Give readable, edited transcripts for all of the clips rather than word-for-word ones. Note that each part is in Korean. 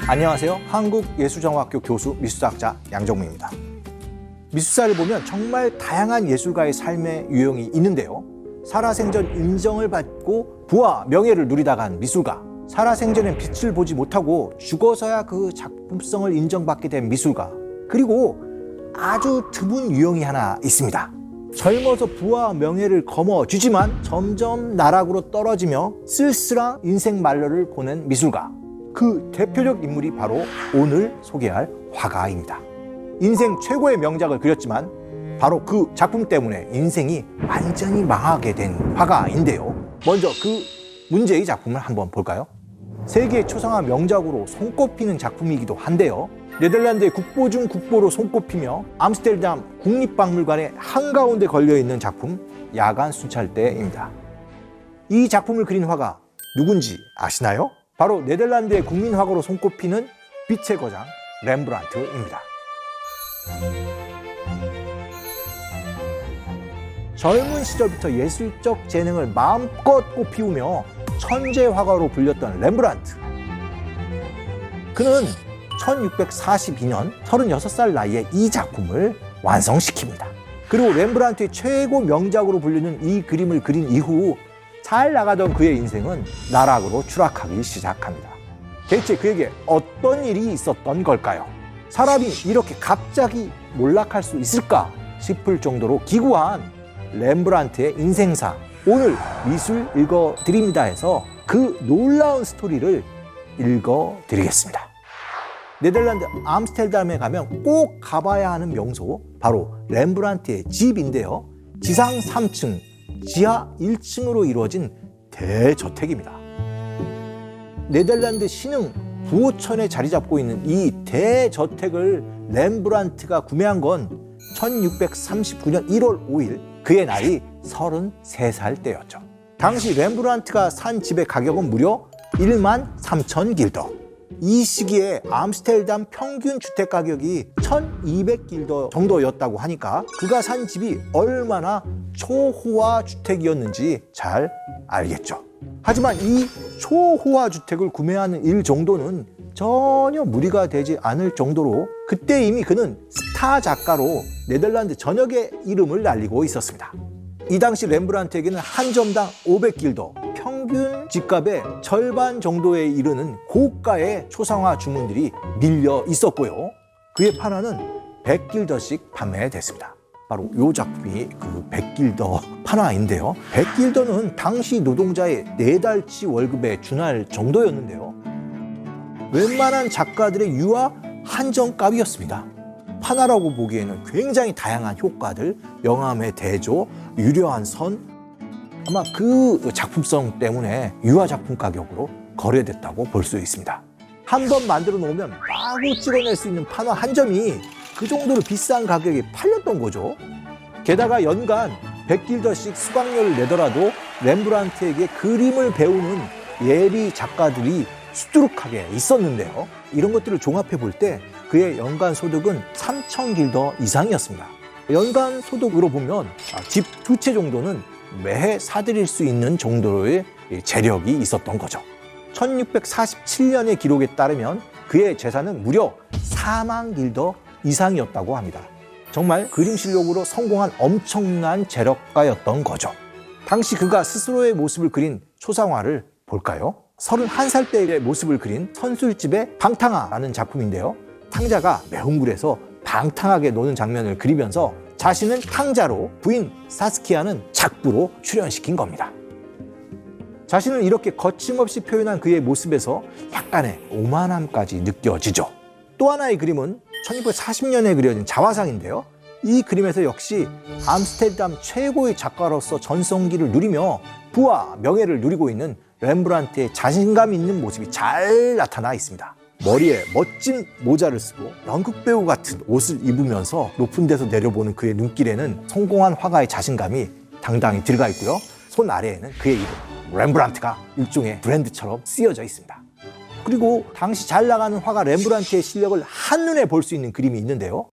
안녕하세요. 한국예술정학교 교수 미술사학자 양정무입니다. 미술사를 보면 정말 다양한 예술가의 삶의 유형이 있는데요. 살아생전 인정을 받고 부와 명예를 누리다가 한 미술가, 살아생전엔 빛을 보지 못하고 죽어서야 그 작품성을 인정받게 된 미술가, 그리고 아주 드문 유형이 하나 있습니다. 젊어서 부와 명예를 거머쥐지만 점점 나락으로 떨어지며 쓸쓸한 인생 말년을 보낸 미술가. 그 대표적 인물이 바로 오늘 소개할 화가입니다. 인생 최고의 명작을 그렸지만 바로 그 작품 때문에 인생이 완전히 망하게 된 화가인데요. 먼저 그 문제의 작품을 한번 볼까요? 세계 초상화 명작으로 손꼽히는 작품이기도 한데요. 네덜란드의 국보 중 국보로 손꼽히며 암스테르담 국립박물관의 한가운데 걸려있는 작품 야간 순찰대입니다. 이 작품을 그린 화가 누군지 아시나요? 바로 네덜란드의 국민화가로 손꼽히는 빛의 거장 렘브란트입니다. 젊은 시절부터 예술적 재능을 마음껏 꽃피우며 천재 화가로 불렸던 렘브란트. 그는 1642년 36살 나이에 이 작품을 완성시킵니다. 그리고 렘브란트의 최고 명작으로 불리는 이 그림을 그린 이후 잘 나가던 그의 인생은 나락으로 추락하기 시작합니다. 대체 그에게 어떤 일이 있었던 걸까요? 사람이 이렇게 갑자기 몰락할 수 있을까 싶을 정도로 기구한 렘브란트의 인생사, 오늘 미술 읽어드립니다 해서 그 놀라운 스토리를 읽어드리겠습니다. 네덜란드 암스테르담에 가면 꼭 가봐야 하는 명소, 바로 렘브란트의 집인데요. 지상 3층, 지하 1층으로 이루어진 대저택입니다. 네덜란드 신흥 부호천에 자리 잡고 있는 이 대저택을 렘브란트가 구매한 건 1639년 1월 5일, 그의 나이 33살 때였죠. 당시 렘브란트가 산 집의 가격은 무려 13,000길더. 이 시기에 암스테르담 평균 주택 가격이 1,200길더 정도였다고 하니까 그가 산 집이 얼마나 초호화 주택이었는지 잘 알겠죠. 하지만 이 초호화 주택을 구매하는 일 정도는 전혀 무리가 되지 않을 정도로 그때 이미 그는 스타 작가로 네덜란드 전역에 이름을 날리고 있었습니다. 이 당시 렘브란트에게는 한 점당 500길더, 평균 집값의 절반 정도에 이르는 고가의 초상화 주문들이 밀려 있었고요. 그의 판화는 100길더씩 판매됐습니다. 바로 이 작품이 그 100길더 판화인데요. 100길더는 당시 노동자의 4달치 월급에 준할 정도였는데요. 웬만한 작가들의 유아 한정값이었습니다. 판화라고 보기에는 굉장히 다양한 효과들, 영암의 대조, 유려한 선, 아마 그 작품성 때문에 유아 작품 가격으로 거래됐다고 볼 수 있습니다. 한 번 만들어 놓으면 마구 찍어낼 수 있는 판화 한 점이 그 정도로 비싼 가격에 팔렸던 거죠. 게다가 연간 100길더씩 수강료를 내더라도 렘브란트에게 그림을 배우는 예비 작가들이 수두룩하게 있었는데요. 이런 것들을 종합해 볼 때 그의 연간 소득은 3,000길더 이상이었습니다. 연간 소득으로 보면 집 2채 정도는 매해 사들일 수 있는 정도의 재력이 있었던 거죠. 1647년의 기록에 따르면 그의 재산은 무려 40,000길더 이상이었다고 합니다. 정말 그림 실력으로 성공한 엄청난 재력가였던 거죠. 당시 그가 스스로의 모습을 그린 초상화를 볼까요? 31살 때의 모습을 그린 선술집의 방탕아라는 작품인데요. 탕자가 매운 물에서 방탕하게 노는 장면을 그리면서 자신은 탕자로, 부인 사스키아는 작부로 출연시킨 겁니다. 자신을 이렇게 거침없이 표현한 그의 모습에서 약간의 오만함까지 느껴지죠. 또 하나의 그림은 1640년에 그려진 자화상인데요. 이 그림에서 역시 암스테르담 최고의 작가로서 전성기를 누리며 부와 명예를 누리고 있는 렘브란트의 자신감 있는 모습이 잘 나타나 있습니다. 머리에 멋진 모자를 쓰고 연극배우 같은 옷을 입으면서 높은 데서 내려보는 그의 눈길에는 성공한 화가의 자신감이 당당히 들어가 있고요. 손 아래에는 그의 이름 렘브란트가 일종의 브랜드처럼 쓰여져 있습니다. 그리고 당시 잘 나가는 화가 렘브란트의 실력을 한눈에 볼 수 있는 그림이 있는데요.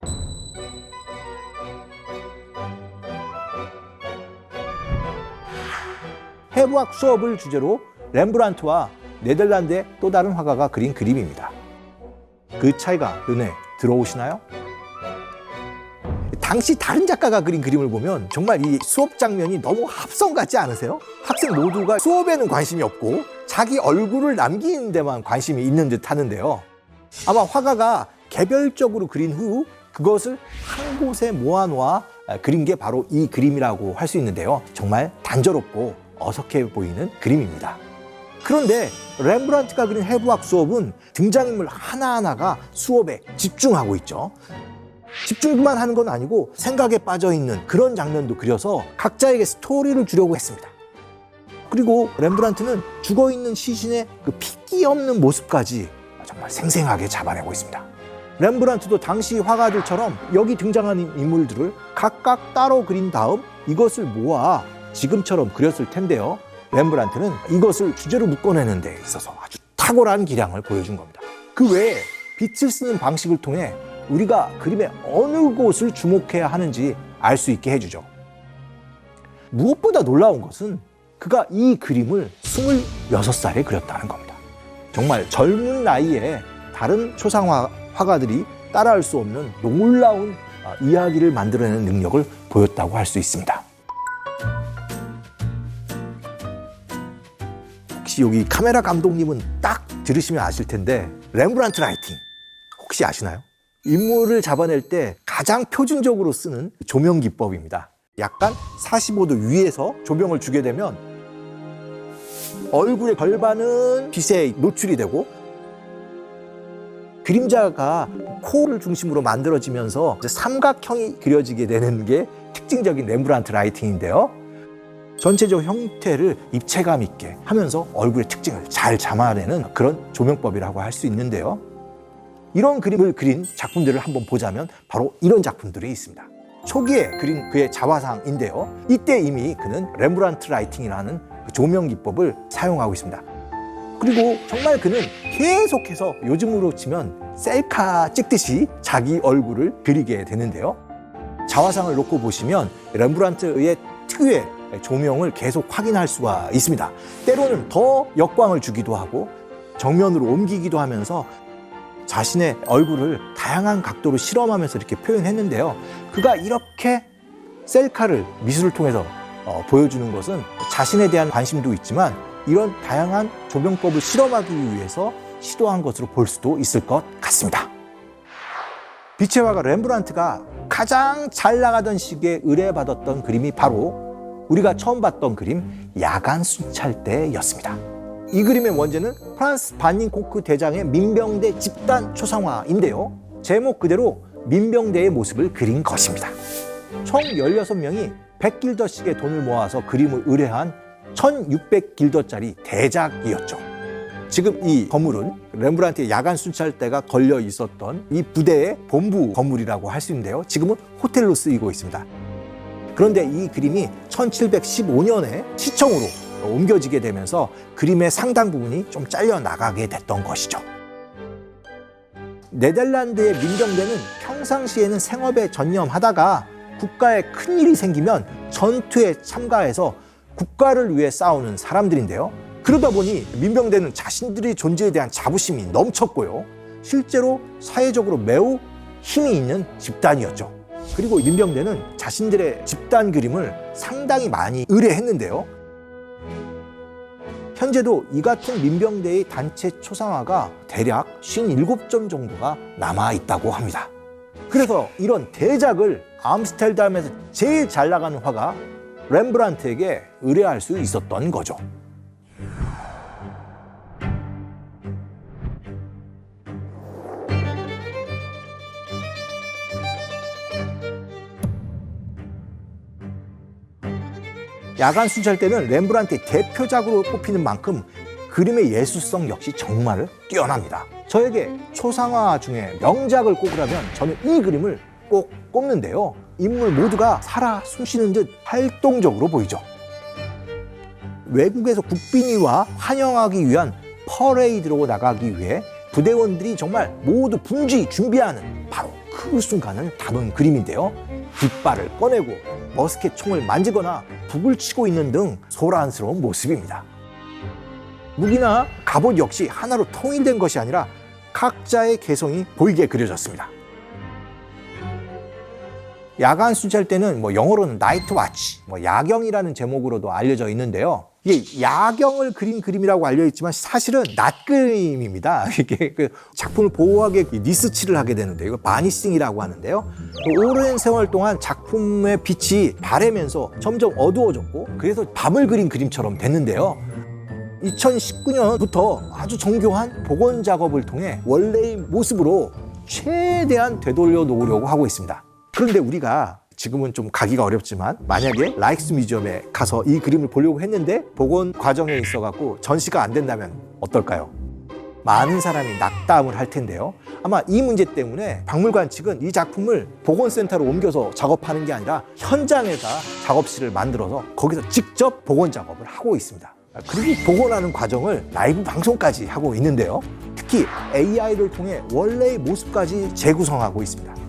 해부학 수업을 주제로 렘브란트와 네덜란드의 또 다른 화가가 그린 그림입니다. 그 차이가 눈에 들어오시나요? 당시 다른 작가가 그린 그림을 보면 정말 이 수업 장면이 너무 합성 같지 않으세요? 학생 모두가 수업에는 관심이 없고 자기 얼굴을 남기는 데만 관심이 있는 듯 하는데요. 아마 화가가 개별적으로 그린 후 그것을 한 곳에 모아놓아 그린 게 바로 이 그림이라고 할 수 있는데요. 정말 단조롭고 어색해 보이는 그림입니다. 그런데 렘브란트가 그린 해부학 수업은 등장인물 하나하나가 수업에 집중하고 있죠. 집중만 하는 건 아니고 생각에 빠져 있는 그런 장면도 그려서 각자에게 스토리를 주려고 했습니다. 그리고 렘브란트는 죽어있는 시신의 그 핏기 없는 모습까지 정말 생생하게 잡아내고 있습니다. 렘브란트도 당시 화가들처럼 여기 등장하는 인물들을 각각 따로 그린 다음 이것을 모아 지금처럼 그렸을 텐데요. 렘브란트는 이것을 주제로 묶어내는 데 있어서 아주 탁월한 기량을 보여준 겁니다. 그 외에 빛을 쓰는 방식을 통해 우리가 그림의 어느 곳을 주목해야 하는지 알 수 있게 해주죠. 무엇보다 놀라운 것은 그가 이 그림을 26살에 그렸다는 겁니다. 정말 젊은 나이에 다른 초상화 화가들이 따라할 수 없는 놀라운 이야기를 만들어내는 능력을 보였다고 할 수 있습니다. 혹시 여기 카메라 감독님은 딱 들으시면 아실 텐데 렘브란트 라이팅 혹시 아시나요? 인물을 잡아낼 때 가장 표준적으로 쓰는 조명 기법입니다. 약간 45도 위에서 조명을 주게 되면 얼굴의 절반은 빛에 노출이 되고 그림자가 코를 중심으로 만들어지면서 삼각형이 그려지게 되는 게 특징적인 렘브란트 라이팅인데요. 전체적 형태를 입체감 있게 하면서 얼굴의 특징을 잘 잡아내는 그런 조명법이라고 할 수 있는데요. 이런 그림을 그린 작품들을 한번 보자면 바로 이런 작품들이 있습니다. 초기에 그린 그의 자화상인데요. 이때 이미 그는 렘브란트 라이팅이라는 조명 기법을 사용하고 있습니다. 그리고 정말 그는 계속해서 요즘으로 치면 셀카 찍듯이 자기 얼굴을 그리게 되는데요. 자화상을 놓고 보시면 렘브란트의 특유의 조명을 계속 확인할 수가 있습니다. 때로는 더 역광을 주기도 하고 정면으로 옮기기도 하면서 자신의 얼굴을 다양한 각도로 실험하면서 이렇게 표현했는데요. 그가 이렇게 셀카를 미술을 통해서 보여주는 것은 자신에 대한 관심도 있지만 이런 다양한 조명법을 실험하기 위해서 시도한 것으로 볼 수도 있을 것 같습니다. 빛의 화가 렘브란트가 가장 잘 나가던 시기에 의뢰받았던 그림이 바로 우리가 처음 봤던 그림 야간 순찰대였습니다. 이 그림의 원제는 프란스 반닝콩크 대장의 민병대 집단 초상화인데요. 제목 그대로 민병대의 모습을 그린 것입니다. 총 16명이 100길더씩의 돈을 모아서 그림을 의뢰한 1600길더짜리 대작이었죠. 지금 이 건물은 렘브란트의 야간 순찰대가 걸려 있었던 이 부대의 본부 건물이라고 할 수 있는데요. 지금은 호텔로 쓰이고 있습니다. 그런데 이 그림이 1715년에 시청으로 옮겨지게 되면서 그림의 상당 부분이 좀 잘려나가게 됐던 것이죠. 네덜란드의 민병대는 평상시에는 생업에 전념하다가 국가에 큰일이 생기면 전투에 참가해서 국가를 위해 싸우는 사람들인데요. 그러다 보니 민병대는 자신들의 존재에 대한 자부심이 넘쳤고요. 실제로 사회적으로 매우 힘이 있는 집단이었죠. 그리고 민병대는 자신들의 집단 그림을 상당히 많이 의뢰했는데요. 현재도 이 같은 민병대의 단체 초상화가 대략 57점 정도가 남아있다고 합니다. 그래서 이런 대작을 암스테르담에서 제일 잘 나가는 화가 렘브란트에게 의뢰할 수 있었던 거죠. 야간 순찰대는 렘브란트의 대표작으로 꼽히는 만큼 그림의 예술성 역시 정말 뛰어납니다. 저에게 초상화 중에 명작을 꼽으라면 저는 이 그림을 꼭 꼽는데요. 인물 모두가 살아 숨쉬는 듯 활동적으로 보이죠. 외국에서 국빈이와 환영하기 위한 퍼레이드로 나가기 위해 부대원들이 정말 모두 분주히 준비하는 바로 그 순간을 담은 그림인데요. 깃발을 꺼내고 머스켓 총을 만지거나 북을 치고 있는 등 소란스러운 모습입니다. 무기나 갑옷 역시 하나로 통일된 것이 아니라 각자의 개성이 보이게 그려졌습니다. 야간 순찰 때는 영어로는 나이트 와치, 야경이라는 제목으로도 알려져 있는데요. 이게 야경을 그린 그림이라고 알려 있지만 사실은 낮 그림입니다. 이게 그 작품을 보호하기 위해 니스칠을 하게 되는데 이거 바니싱이라고 하는데요. 오랜 세월 동안 작품의 빛이 바래면서 점점 어두워졌고 그래서 밤을 그린 그림처럼 됐는데요. 2019년부터 아주 정교한 복원 작업을 통해 원래의 모습으로 최대한 되돌려 놓으려고 하고 있습니다. 그런데 우리가 지금은 좀 가기가 어렵지만 만약에 라이크스뮤지엄에 가서 이 그림을 보려고 했는데 복원 과정에 있어갖고 전시가 안 된다면 어떨까요? 많은 사람이 낙담을 할 텐데요. 아마 이 문제 때문에 박물관 측은 이 작품을 복원센터로 옮겨서 작업하는 게 아니라 현장에다 작업실을 만들어서 거기서 직접 복원 작업을 하고 있습니다. 그리고 복원하는 과정을 라이브 방송까지 하고 있는데요. 특히 AI를 통해 원래의 모습까지 재구성하고 있습니다.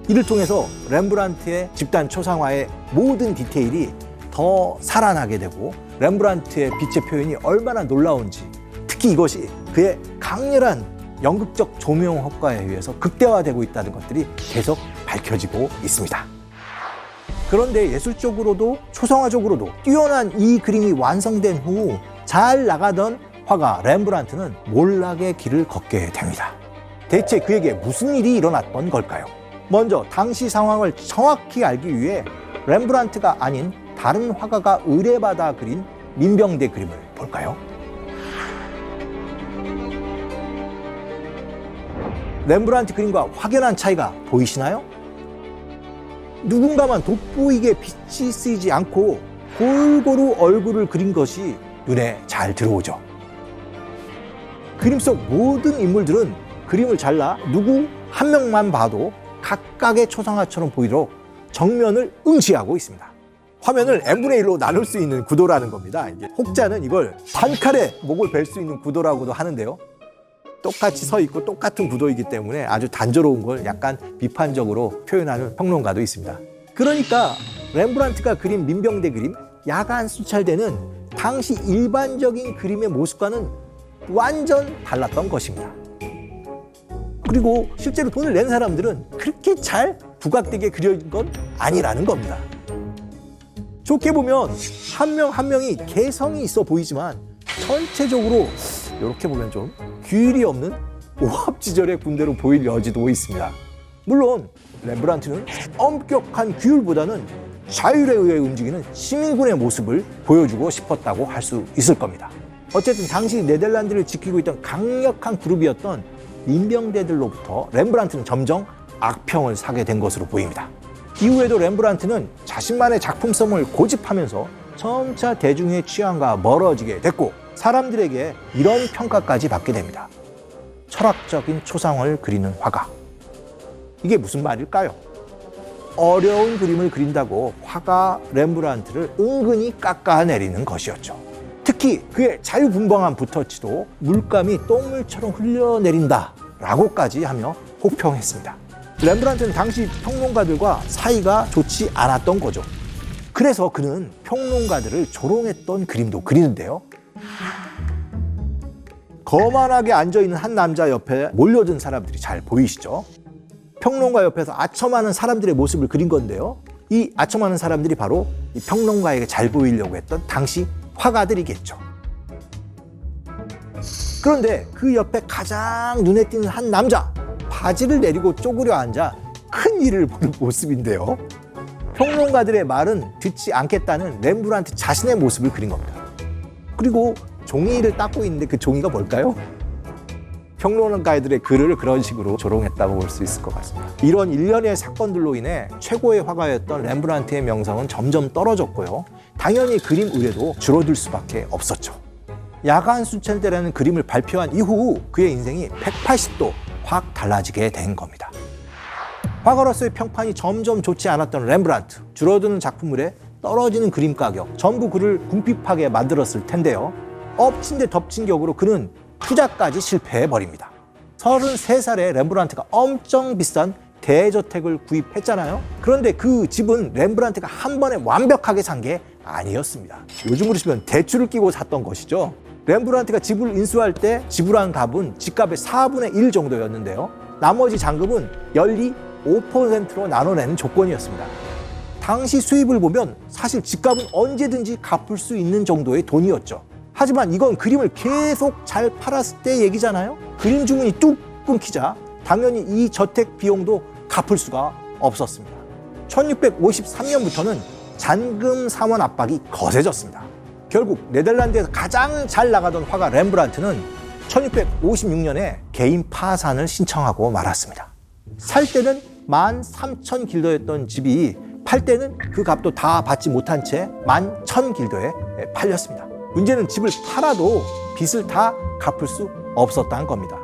이를 통해서 렘브란트의 집단 초상화의 모든 디테일이 더 살아나게 되고 렘브란트의 빛의 표현이 얼마나 놀라운지, 특히 이것이 그의 강렬한 연극적 조명 효과에 의해서 극대화되고 있다는 것들이 계속 밝혀지고 있습니다. 그런데 예술적으로도 초상화적으로도 뛰어난 이 그림이 완성된 후 잘 나가던 화가 렘브란트는 몰락의 길을 걷게 됩니다. 대체 그에게 무슨 일이 일어났던 걸까요? 먼저 당시 상황을 정확히 알기 위해 렘브란트가 아닌 다른 화가가 의뢰받아 그린 민병대 그림을 볼까요? 렘브란트 그림과 확연한 차이가 보이시나요? 누군가만 돋보이게 빛이 쓰이지 않고 골고루 얼굴을 그린 것이 눈에 잘 들어오죠. 그림 속 모든 인물들은 그림을 잘라 누구 한 명만 봐도 각각의 초상화처럼 보이도록 정면을 응시하고 있습니다. 화면을 n분의 1로 나눌 수 있는 구도라는 겁니다. 이제 혹자는 이걸 단칼에 목을 벨 수 있는 구도라고도 하는데요. 똑같이 서 있고 똑같은 구도이기 때문에 아주 단조로운 걸 약간 비판적으로 표현하는 평론가도 있습니다. 그러니까 렘브란트가 그린 민병대 그림, 야간 순찰대는 당시 일반적인 그림의 모습과는 완전 달랐던 것입니다. 그리고 실제로 돈을 낸 사람들은 그렇게 잘 부각되게 그려진 건 아니라는 겁니다. 좋게 보면 한 명 한 명이 개성이 있어 보이지만 전체적으로 이렇게 보면 좀 규율이 없는 오합지졸의 군대로 보일 여지도 있습니다. 물론 렘브란트는 엄격한 규율보다는 자율에 의해 움직이는 시민군의 모습을 보여주고 싶었다고 할 수 있을 겁니다. 어쨌든 당시 네덜란드를 지키고 있던 강력한 그룹이었던 민병대들로부터 렘브란트는 점점 악평을 사게 된 것으로 보입니다. 이후에도 렘브란트는 자신만의 작품성을 고집하면서 점차 대중의 취향과 멀어지게 됐고 사람들에게 이런 평가까지 받게 됩니다. 철학적인 초상화를 그리는 화가. 이게 무슨 말일까요? 어려운 그림을 그린다고 화가 렘브란트를 은근히 깎아내리는 것이었죠. 특히 그의 자유분방한 붓터치도 물감이 똥물처럼 흘러내린다 라고까지 하며 혹평했습니다. 렘브란트는 당시 평론가들과 사이가 좋지 않았던 거죠. 그래서 그는 평론가들을 조롱했던 그림도 그리는데요. 거만하게 앉아있는 한 남자 옆에 몰려든 사람들이 잘 보이시죠? 평론가 옆에서 아첨하는 사람들의 모습을 그린 건데요. 이 아첨하는 사람들이 바로 이 평론가에게 잘 보이려고 했던 당시 화가들이겠죠. 그런데 그 옆에 가장 눈에 띄는 한 남자, 바지를 내리고 쪼그려 앉아 큰 일을 보는 모습인데요. 평론가들의 말은 듣지 않겠다는 렘브란트 자신의 모습을 그린 겁니다. 그리고 종이를 닦고 있는데 그 종이가 뭘까요? 평론가들의 글을 그런 식으로 조롱했다고 볼 수 있을 것 같습니다. 이런 일련의 사건들로 인해 최고의 화가였던 렘브란트의 명성은 점점 떨어졌고요. 당연히 그림 의뢰도 줄어들 수밖에 없었죠. 야간 순찰대라는 그림을 발표한 이후 그의 인생이 180도 확 달라지게 된 겁니다. 화가로서의 평판이 점점 좋지 않았던 렘브란트, 줄어드는 작품물에 떨어지는 그림 가격, 전부 그를 궁핍하게 만들었을 텐데요. 엎친 데 덮친 격으로 그는 투자까지 실패해버립니다. 33살에 렘브란트가 엄청 비싼 대저택을 구입했잖아요. 그런데 그 집은 렘브란트가 한 번에 완벽하게 산 게 아니었습니다. 요즘으로 치면 대출을 끼고 샀던 것이죠. 렘브란트가 집을 인수할 때 지불한 값은 집값의 4분의 1 정도였는데요. 나머지 잔금은 연리 5%로 나눠내는 조건이었습니다. 당시 수입을 보면 사실 집값은 언제든지 갚을 수 있는 정도의 돈이었죠. 하지만 이건 그림을 계속 잘 팔았을 때 얘기잖아요. 그림 주문이 뚝 끊기자 당연히 이 저택 비용도 갚을 수가 없었습니다. 1653년부터는 잔금 상환 압박이 거세졌습니다. 결국 네덜란드에서 가장 잘 나가던 화가 렘브란트는 1656년에 개인 파산을 신청하고 말았습니다. 살 때는 13,000길더였던 집이 팔 때는 그 값도 다 받지 못한 채 11,000길더에 팔렸습니다. 문제는 집을 팔아도 빚을 다 갚을 수 없었다는 겁니다.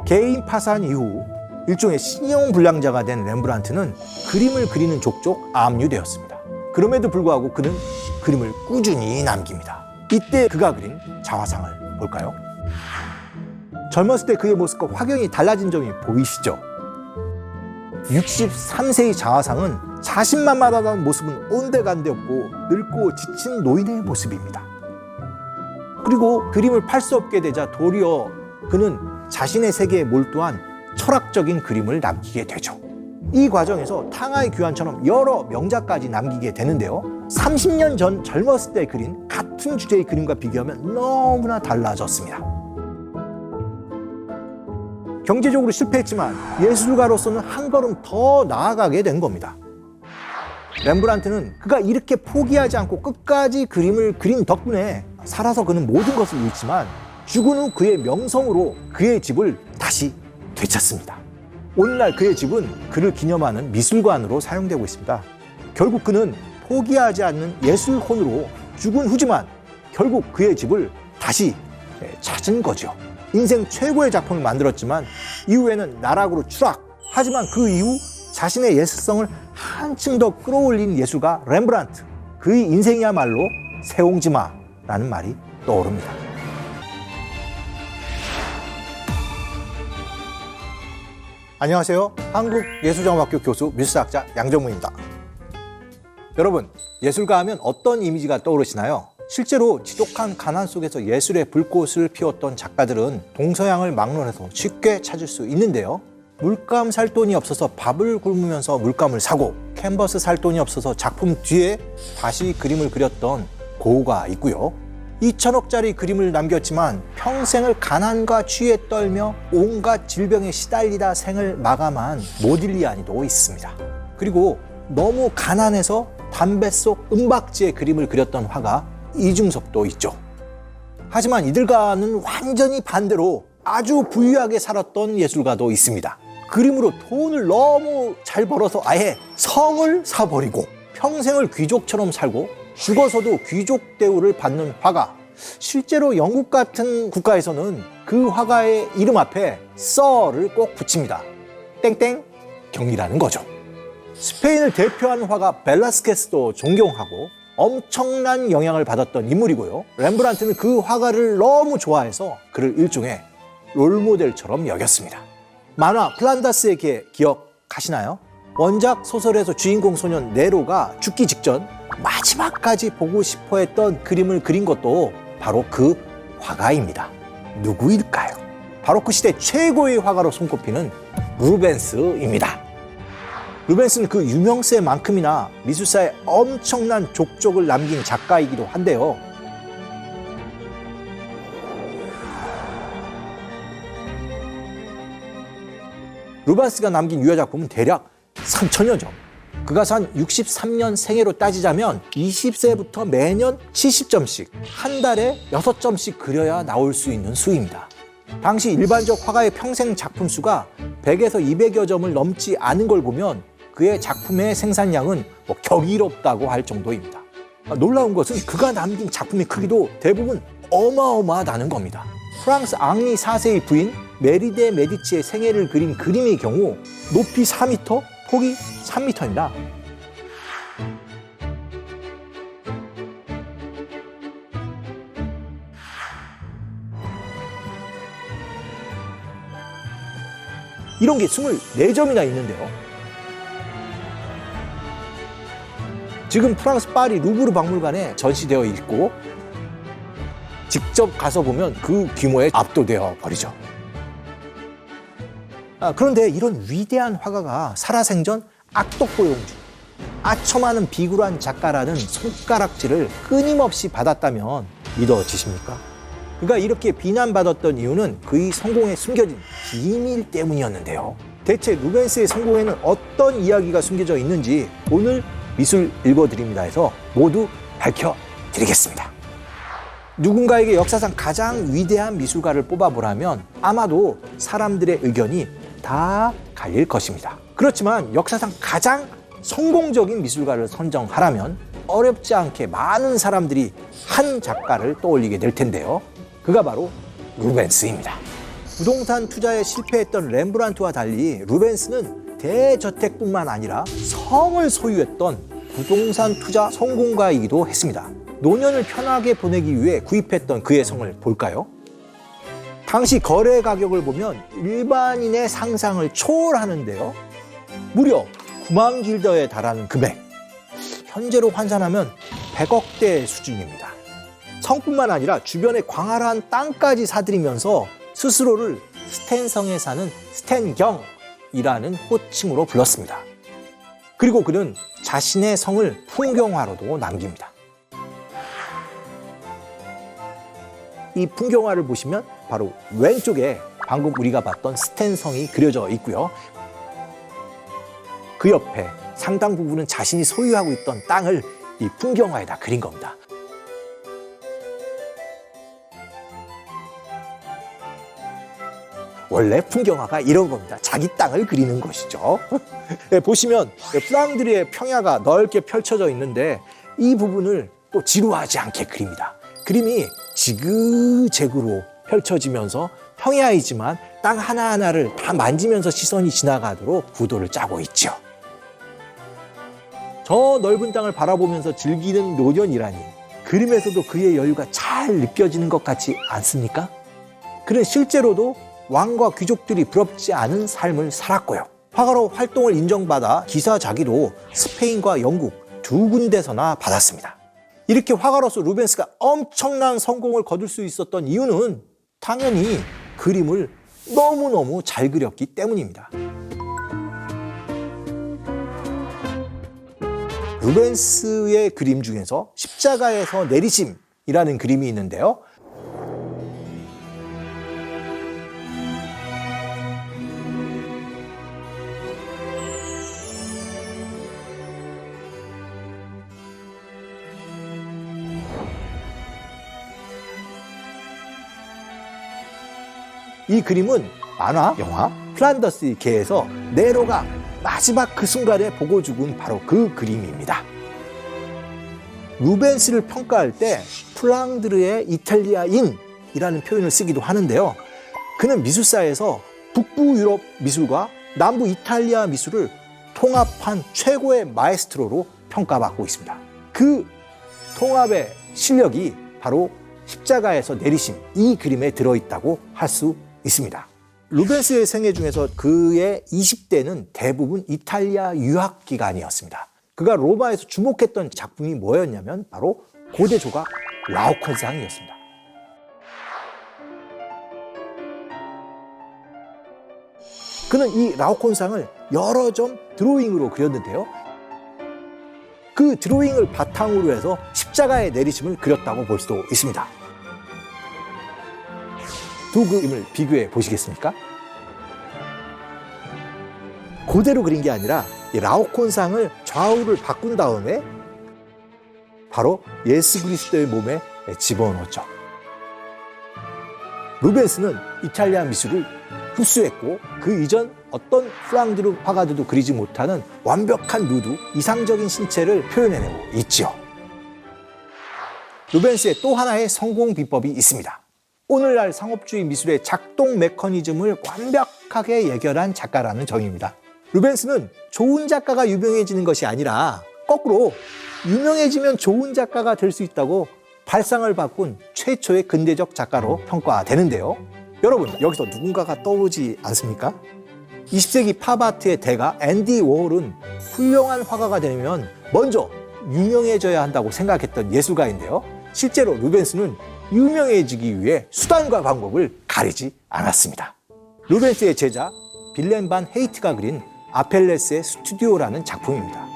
개인 파산 이후 일종의 신용불량자가 된 렘브란트는 그림을 그리는 족족 압류되었습니다. 그럼에도 불구하고 그는 그림을 꾸준히 남깁니다. 이때 그가 그린 자화상을 볼까요? 젊었을 때 그의 모습과 확연히 달라진 점이 보이시죠? 63세의 자화상은 자신만만하다는 모습은 온데간데 없고 늙고 지친 노인의 모습입니다. 그리고 그림을 팔 수 없게 되자 도리어 그는 자신의 세계에 몰두한 철학적인 그림을 남기게 되죠. 이 과정에서 탕하의 규환처럼 여러 명작까지 남기게 되는데요. 30년 전 젊었을 때 그린 같은 주제의 그림과 비교하면 너무나 달라졌습니다. 경제적으로 실패했지만 예술가로서는 한 걸음 더 나아가게 된 겁니다. 렘브란트는 그가 이렇게 포기하지 않고 끝까지 그림을 그린 덕분에 살아서 그는 모든 것을 잃지만 죽은 후 그의 명성으로 그의 집을 다시 되찾습니다. 오늘날 그의 집은 그를 기념하는 미술관으로 사용되고 있습니다. 결국 그는 포기하지 않는 예술혼으로 죽은 후지만 결국 그의 집을 다시 찾은 거죠. 인생 최고의 작품을 만들었지만 이후에는 나락으로 추락. 하지만 그 이후 자신의 예술성을 한층 더 끌어올린 예술가 렘브란트. 그의 인생이야말로 새옹지마라는 말이 떠오릅니다. 안녕하세요. 한국예술정음학교 교수 미술사학자 양정무입니다. 여러분, 예술가 하면 어떤 이미지가 떠오르시나요? 실제로 지독한 가난 속에서 예술의 불꽃을 피웠던 작가들은 동서양을 막론해서 쉽게 찾을 수 있는데요. 물감 살 돈이 없어서 밥을 굶으면서 물감을 사고 캔버스 살 돈이 없어서 작품 뒤에 다시 그림을 그렸던 고우가 있고요. 2천억짜리 그림을 남겼지만 평생을 가난과 취에 떨며 온갖 질병에 시달리다 생을 마감한 모딜리아니도 있습니다. 그리고 너무 가난해서 담배 속 은박지에 그림을 그렸던 화가 이중섭도 있죠. 하지만 이들과는 완전히 반대로 아주 부유하게 살았던 예술가도 있습니다. 그림으로 돈을 너무 잘 벌어서 아예 성을 사버리고 평생을 귀족처럼 살고 죽어서도 귀족 대우를 받는 화가. 실제로 영국 같은 국가에서는 그 화가의 이름 앞에 서를 꼭 붙입니다. 땡땡 경이라는 거죠. 스페인을 대표하는 화가 벨라스케스도 존경하고 엄청난 영향을 받았던 인물이고요. 렘브란트는 그 화가를 너무 좋아해서 그를 일종의 롤모델처럼 여겼습니다. 만화 플란다스의 개 기억하시나요? 원작 소설에서 주인공 소년 네로가 죽기 직전 마지막까지 보고 싶어 했던 그림을 그린 것도 바로 그 화가입니다. 누구일까요? 바로크 시대 최고의 화가로 손꼽히는 루벤스입니다. 루벤스는 그 유명세만큼이나 미술사에 엄청난 족적을 남긴 작가이기도 한데요. 루벤스가 남긴 유효작품은 대략 3,000여 점. 그가 산 63년 생애로 따지자면 20세부터 매년 70점씩, 한 달에 6점씩 그려야 나올 수 있는 수입니다. 당시 일반적 화가의 평생 작품 수가 100에서 200여 점을 넘지 않은 걸 보면 그의 작품의 생산량은 경이롭다고 할 정도입니다. 놀라운 것은 그가 남긴 작품의 크기도 대부분 어마어마하다는 겁니다. 프랑스 앙리 4세의 부인 메리데 메디치의 생애를 그린 그림의 경우 높이 4m, 폭이 3m입니다. 이런 게 24점이나 있는데요. 지금 프랑스 파리 루브르 박물관에 전시되어 있고 직접 가서 보면 그 규모에 압도되어 버리죠. 그런데 이런 위대한 화가가 살아생전 악독고용주, 아첨하는 비굴한 작가라는 손가락질을 끊임없이 받았다면 믿어지십니까? 그가 이렇게 비난받았던 이유는 그의 성공에 숨겨진 비밀 때문이었는데요. 대체 루벤스의 성공에는 어떤 이야기가 숨겨져 있는지 오늘 미술 읽어드립니다에서 모두 밝혀드리겠습니다. 누군가에게 역사상 가장 위대한 미술가를 뽑아보라면 아마도 사람들의 의견이 다 갈릴 것입니다. 그렇지만 역사상 가장 성공적인 미술가를 선정하라면 어렵지 않게 많은 사람들이 한 작가를 떠올리게 될 텐데요. 그가 바로 루벤스입니다. 부동산 투자에 실패했던 렘브란트와 달리 루벤스는 대저택뿐만 아니라 성을 소유했던 부동산 투자 성공가이기도 했습니다. 노년을 편하게 보내기 위해 구입했던 그의 성을 볼까요? 당시 거래 가격을 보면 일반인의 상상을 초월하는데요. 무려 9만 길더에 달하는 금액. 현재로 환산하면 100억대 수준입니다. 성뿐만 아니라 주변에 광활한 땅까지 사들이면서 스스로를 스탠성에 사는 스탠경이라는 호칭으로 불렀습니다. 그리고 그는 자신의 성을 풍경화로도 남깁니다. 이 풍경화를 보시면 바로 왼쪽에 방금 우리가 봤던 스탠성이 그려져 있고요. 그 옆에 상당 부분은 자신이 소유하고 있던 땅을 이 풍경화에다 그린 겁니다. 원래 풍경화가 이런 겁니다. 자기 땅을 그리는 것이죠. 보시면 플랑드르의 평야가 넓게 펼쳐져 있는데 이 부분을 또 지루하지 않게 그립니다. 그림이 지그재그로 펼쳐지면서 평야이지만 땅 하나하나를 다 만지면서 시선이 지나가도록 구도를 짜고 있죠. 저 넓은 땅을 바라보면서 즐기는 노년이라니 그림에서도 그의 여유가 잘 느껴지는 것 같지 않습니까? 그는 실제로도 왕과 귀족들이 부럽지 않은 삶을 살았고요. 화가로 활동을 인정받아 기사자기도 스페인과 영국 두 군데서나 받았습니다. 이렇게 화가로서 루벤스가 엄청난 성공을 거둘 수 있었던 이유는 당연히 그림을 너무너무 잘 그렸기 때문입니다. 루벤스의 그림 중에서 십자가에서 내리심이라는 그림이 있는데요. 이 그림은 만화, 영화 플란더스의 개에서 네로가 마지막 그 순간에 보고 죽은 바로 그 그림입니다. 루벤스를 평가할 때 플랑드르의 이탈리아인이라는 표현을 쓰기도 하는데요. 그는 미술사에서 북부 유럽 미술과 남부 이탈리아 미술을 통합한 최고의 마에스트로로 평가받고 있습니다. 그 통합의 실력이 바로 십자가에서 내리심 이 그림에 들어있다고 할 수 있습니다. 루벤스의 생애 중에서 그의 20대는 대부분 이탈리아 유학 기간이었습니다. 그가 로마에서 주목했던 작품이 뭐였냐면 바로 고대 조각 라오콘상이었습니다. 그는 이 라오콘상을 여러 점 드로잉으로 그렸는데요. 그 드로잉을 바탕으로 해서 십자가의 내리심을 그렸다고 볼 수도 있습니다. 두 그림을 비교해 보시겠습니까? 그대로 그린 게 아니라 이 라오콘상을 좌우를 바꾼 다음에 바로 예수 그리스도의 몸에 집어넣었죠. 루벤스는 이탈리아 미술을 흡수했고 그 이전 어떤 플랑드르 화가들도 그리지 못하는 완벽한 누드, 이상적인 신체를 표현해내고 있죠. 루벤스의 또 하나의 성공 비법이 있습니다. 오늘날 상업주의 미술의 작동 메커니즘을 완벽하게 예결한 작가라는 점입니다. 루벤스는 좋은 작가가 유명해지는 것이 아니라 거꾸로 유명해지면 좋은 작가가 될 수 있다고 발상을 바꾼 최초의 근대적 작가로 평가되는데요. 여러분, 여기서 누군가가 떠오르지 않습니까? 20세기 팝아트의 대가 앤디 워홀은 훌륭한 화가가 되려면 먼저 유명해져야 한다고 생각했던 예술가인데요. 실제로 루벤스는 유명해지기 위해 수단과 방법을 가리지 않았습니다. 루벤스의 제자 빌렘 반 헤이트가 그린 아펠레스의 스튜디오라는 작품입니다.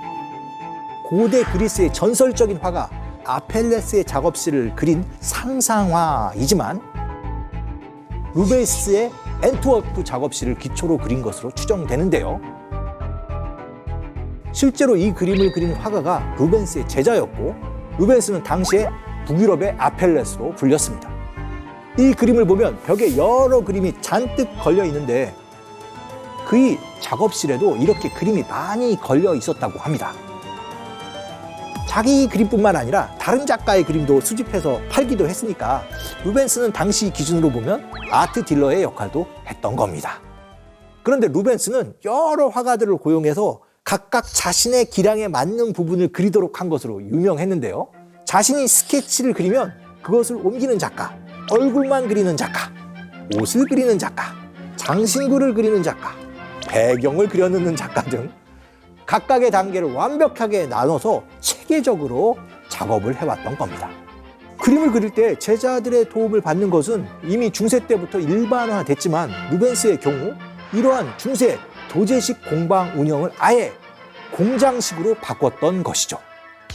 고대 그리스의 전설적인 화가 아펠레스의 작업실을 그린 상상화이지만 루벤스의 앤트워프 작업실을 기초로 그린 것으로 추정되는데요. 실제로 이 그림을 그린 화가가 루벤스의 제자였고 루벤스는 당시에 북유럽의 아펠레스로 불렸습니다. 이 그림을 보면 벽에 여러 그림이 잔뜩 걸려 있는데 그의 작업실에도 이렇게 그림이 많이 걸려 있었다고 합니다. 자기 그림뿐만 아니라 다른 작가의 그림도 수집해서 팔기도 했으니까 루벤스는 당시 기준으로 보면 아트 딜러의 역할도 했던 겁니다. 그런데 루벤스는 여러 화가들을 고용해서 각각 자신의 기량에 맞는 부분을 그리도록 한 것으로 유명했는데요. 자신이 스케치를 그리면 그것을 옮기는 작가, 얼굴만 그리는 작가, 옷을 그리는 작가, 장신구를 그리는 작가, 배경을 그려넣는 작가 등 각각의 단계를 완벽하게 나눠서 체계적으로 작업을 해왔던 겁니다. 그림을 그릴 때 제자들의 도움을 받는 것은 이미 중세 때부터 일반화됐지만 루벤스의 경우 이러한 중세 도제식 공방 운영을 아예 공장식으로 바꿨던 것이죠.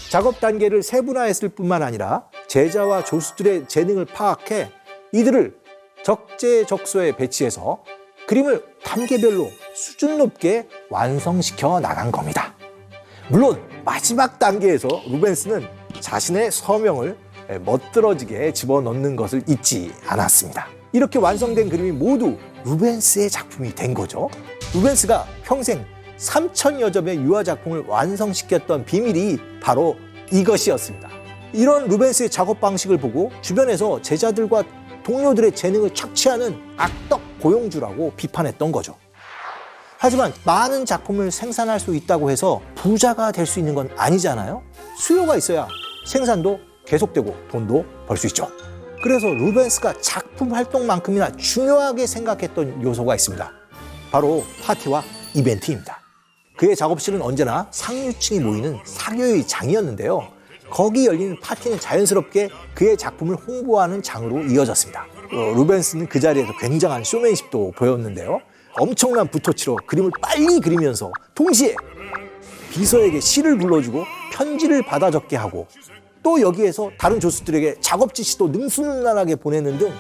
작업 단계를 세분화했을 뿐만 아니라 제자와 조수들의 재능을 파악해 이들을 적재적소에 배치해서 그림을 단계별로 수준 높게 완성시켜 나간 겁니다. 물론 마지막 단계에서 루벤스는 자신의 서명을 멋들어지게 집어넣는 것을 잊지 않았습니다. 이렇게 완성된 그림이 모두 루벤스의 작품이 된 거죠. 루벤스가 평생 3,000여 점의 유화 작품을 완성시켰던 비밀이 바로 이것이었습니다. 이런 루벤스의 작업 방식을 보고 주변에서 제자들과 동료들의 재능을 착취하는 악덕 고용주라고 비판했던 거죠. 하지만 많은 작품을 생산할 수 있다고 해서 부자가 될 수 있는 건 아니잖아요. 수요가 있어야 생산도 계속되고 돈도 벌 수 있죠. 그래서 루벤스가 작품 활동만큼이나 중요하게 생각했던 요소가 있습니다. 바로 파티와 이벤트입니다. 그의 작업실은 언제나 상류층이 모이는 사교의 장이었는데요. 거기 열리는 파티는 자연스럽게 그의 작품을 홍보하는 장으로 이어졌습니다. 루벤스는 그 자리에서 굉장한 쇼맨십도 보였는데요. 엄청난 붓터치로 그림을 빨리 그리면서 동시에 비서에게 시를 불러주고 편지를 받아 적게 하고 또 여기에서 다른 조수들에게 작업 지시도 능수능란하게 보내는 등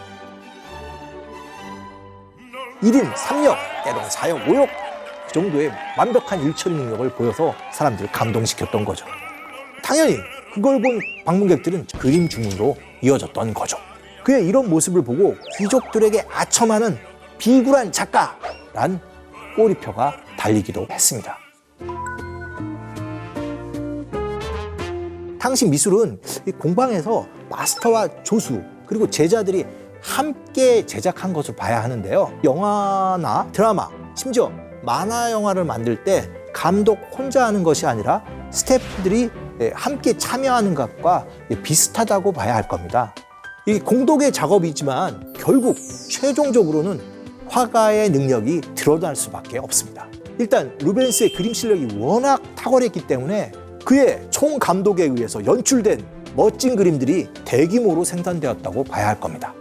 1인 3역, 때로는 4역, 5역 그 정도의 완벽한 일처리 능력을 보여서 사람들을 감동시켰던 거죠. 당연히 그걸 본 방문객들은 그림 주문으로 이어졌던 거죠. 그의 이런 모습을 보고 귀족들에게 아첨하는 비굴한 작가란 꼬리표가 달리기도 했습니다. 당시 미술은 공방에서 마스터와 조수 그리고 제자들이 함께 제작한 것을 봐야 하는데요. 영화나 드라마, 심지어 만화 영화를 만들 때 감독 혼자 하는 것이 아니라 스태프들이 함께 참여하는 것과 비슷하다고 봐야 할 겁니다. 이 공동의 작업이지만 결국 최종적으로는 화가의 능력이 드러날 수밖에 없습니다. 일단 루벤스의 그림 실력이 워낙 탁월했기 때문에 그의 총감독에 의해서 연출된 멋진 그림들이 대규모로 생산되었다고 봐야 할 겁니다.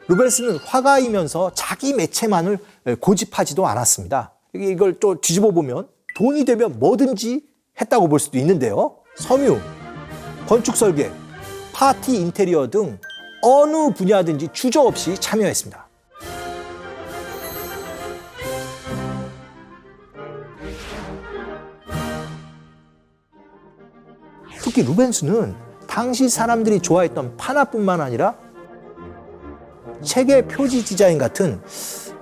루벤스는 화가이면서 자기 매체만을 고집하지도 않았습니다. 이걸 또 뒤집어 보면 돈이 되면 뭐든지 했다고 볼 수도 있는데요. 섬유, 건축 설계, 파티 인테리어 등 어느 분야든지 주저없이 참여했습니다. 특히 루벤스는 당시 사람들이 좋아했던 판화뿐만 아니라 책의 표지 디자인 같은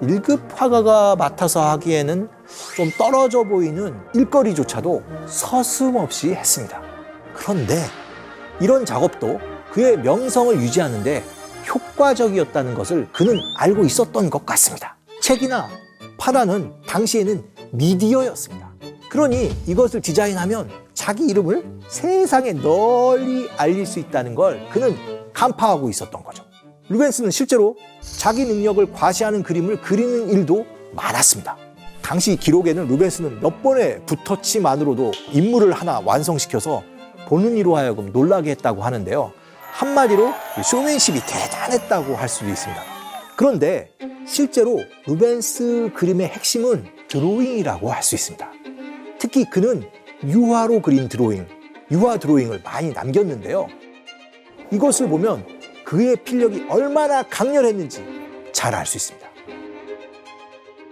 1급 화가가 맡아서 하기에는 좀 떨어져 보이는 일거리조차도 서슴없이 했습니다. 그런데 이런 작업도 그의 명성을 유지하는 데 효과적이었다는 것을 그는 알고 있었던 것 같습니다. 책이나 판화는 당시에는 미디어였습니다. 그러니 이것을 디자인하면 자기 이름을 세상에 널리 알릴 수 있다는 걸 그는 간파하고 있었던 거죠. 루벤스는 실제로 자기 능력을 과시하는 그림을 그리는 일도 많았습니다. 당시 기록에는 루벤스는 몇 번의 붓터치만으로도 인물을 하나 완성시켜서 보는 이로 하여금 놀라게 했다고 하는데요. 한마디로 쇼맨십이 대단했다고 할 수도 있습니다. 그런데 실제로 루벤스 그림의 핵심은 드로잉이라고 할 수 있습니다. 특히 그는 유화로 그린 드로잉, 유화 드로잉을 많이 남겼는데요. 이것을 보면 그의 필력이 얼마나 강렬했는지 잘 알 수 있습니다.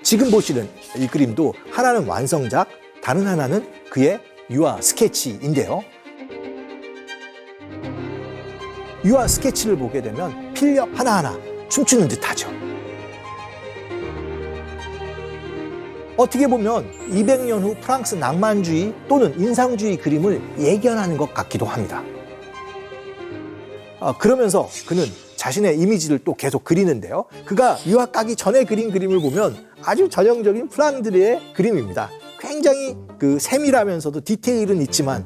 지금 보시는 이 그림도 하나는 완성작, 다른 하나는 그의 유화 스케치인데요. 유화 스케치를 보게 되면 필력 하나하나 춤추는 듯하죠. 어떻게 보면 200년 후 프랑스 낭만주의 또는 인상주의 그림을 예견하는 것 같기도 합니다. 그러면서 그는 자신의 이미지를 또 계속 그리는데요. 그가 유학 가기 전에 그린 그림을 보면 아주 전형적인 플랑드르의 그림입니다. 굉장히 세밀하면서도 디테일은 있지만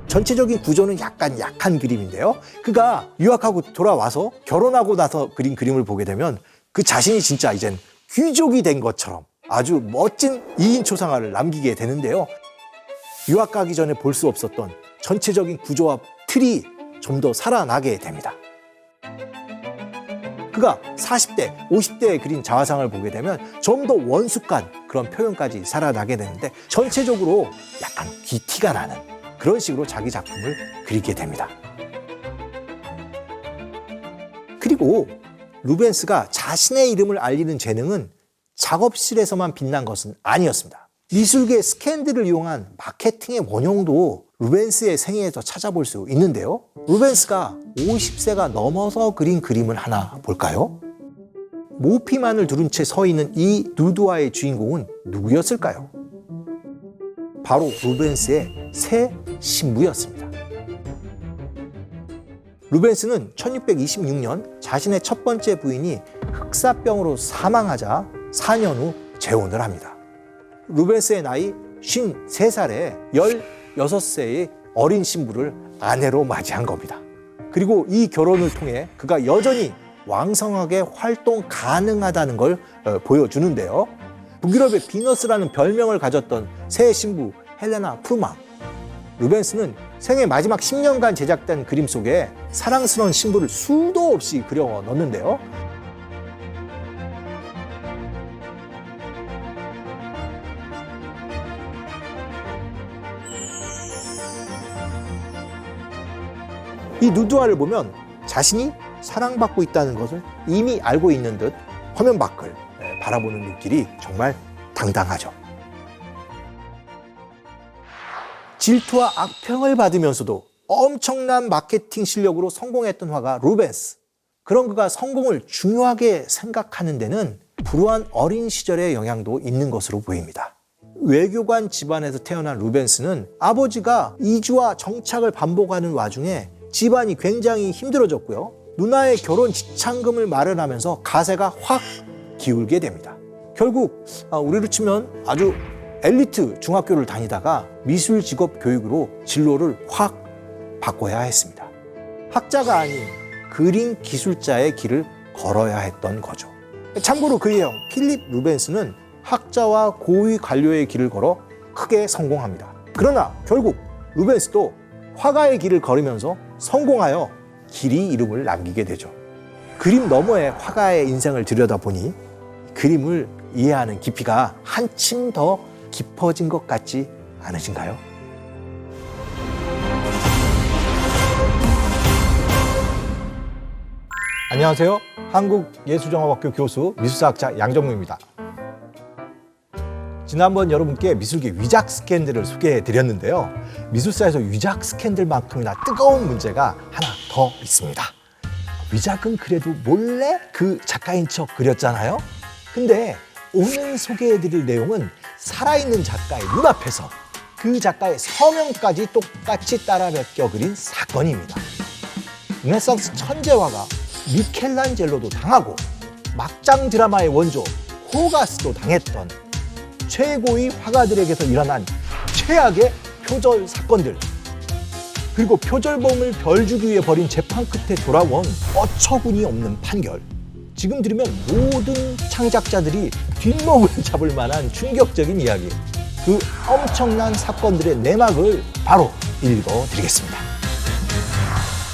전체적인 구조는 약간 약한 그림인데요. 그가 유학하고 돌아와서 결혼하고 나서 그린 그림을 보게 되면 그 자신이 진짜 이젠 귀족이 된 것처럼 아주 멋진 2인 초상화를 남기게 되는데요. 유학 가기 전에 볼 수 없었던 전체적인 구조와 틀이 좀 더 살아나게 됩니다. 그가 40대, 50대에 그린 자화상을 보게 되면 좀 더 원숙한 그런 표현까지 살아나게 되는데 전체적으로 약간 귀티가 나는 그런 식으로 자기 작품을 그리게 됩니다. 그리고 루벤스가 자신의 이름을 알리는 재능은 작업실에서만 빛난 것은 아니었습니다. 미술계 스캔들을 이용한 마케팅의 원형도 루벤스의 생애에서 찾아볼 수 있는데요. 루벤스가 50세가 넘어서 그린 그림을 하나 볼까요? 모피만을 두른 채 서 있는 이 누드화의 주인공은 누구였을까요? 바로 루벤스의 새 신부였습니다. 루벤스는 1626년 자신의 첫 번째 부인이 흑사병으로 사망하자 4년 후 재혼을 합니다. 루벤스의 나이 53살에 16세의 어린 신부를 아내로 맞이한 겁니다. 그리고 이 결혼을 통해 그가 여전히 왕성하게 활동 가능하다는 걸 보여주는데요. 북유럽의 비너스라는 별명을 가졌던 새 신부 헬레나 프루망. 루벤스는 생애 마지막 10년간 제작된 그림 속에 사랑스러운 신부를 수도 없이 그려 넣는데요. 이 누드화를 보면 자신이 사랑받고 있다는 것을 이미 알고 있는 듯 화면 밖을 바라보는 눈길이 정말 당당하죠. 질투와 악평을 받으면서도 엄청난 마케팅 실력으로 성공했던 화가 루벤스. 그런 그가 성공을 중요하게 생각하는 데는 불우한 어린 시절의 영향도 있는 것으로 보입니다. 외교관 집안에서 태어난 루벤스는 아버지가 이주와 정착을 반복하는 와중에 집안이 굉장히 힘들어졌고요. 누나의 결혼 지참금을 마련하면서 가세가 확 기울게 됩니다. 결국 우리로 치면 아주 엘리트 중학교를 다니다가 미술 직업 교육으로 진로를 확 바꿔야 했습니다. 학자가 아닌 그림 기술자의 길을 걸어야 했던 거죠. 참고로 그의 형 필립 루벤스는 학자와 고위 관료의 길을 걸어 크게 성공합니다. 그러나 결국 루벤스도 화가의 길을 걸으면서 성공하여 길이 이름을 남기게 되죠. 그림 너머의 화가의 인생을 들여다보니 그림을 이해하는 깊이가 한층 더 깊어진 것 같지 않으신가요? 안녕하세요. 한국예술종합학교 교수 미술사학자 양정무입니다. 지난번 여러분께 미술계 위작 스캔들을 소개해 드렸는데요. 미술사에서 위작 스캔들만큼이나 뜨거운 문제가 하나 더 있습니다. 위작은 그래도 몰래 그 작가인 척 그렸잖아요. 근데 오늘 소개해 드릴 내용은 살아있는 작가의 눈앞에서 그 작가의 서명까지 똑같이 따라 베껴 그린 사건입니다. 르네상스 천재화가 미켈란젤로도 당하고 막장 드라마의 원조 호가스도 당했던 최고의 화가들에게서 일어난 최악의 표절 사건들, 그리고 표절범을 벌 주기 위해 벌인 재판 끝에 돌아온 어처구니 없는 판결. 지금 들으면 모든 창작자들이 뒷목을 잡을 만한 충격적인 이야기, 그 엄청난 사건들의 내막을 바로 읽어드리겠습니다.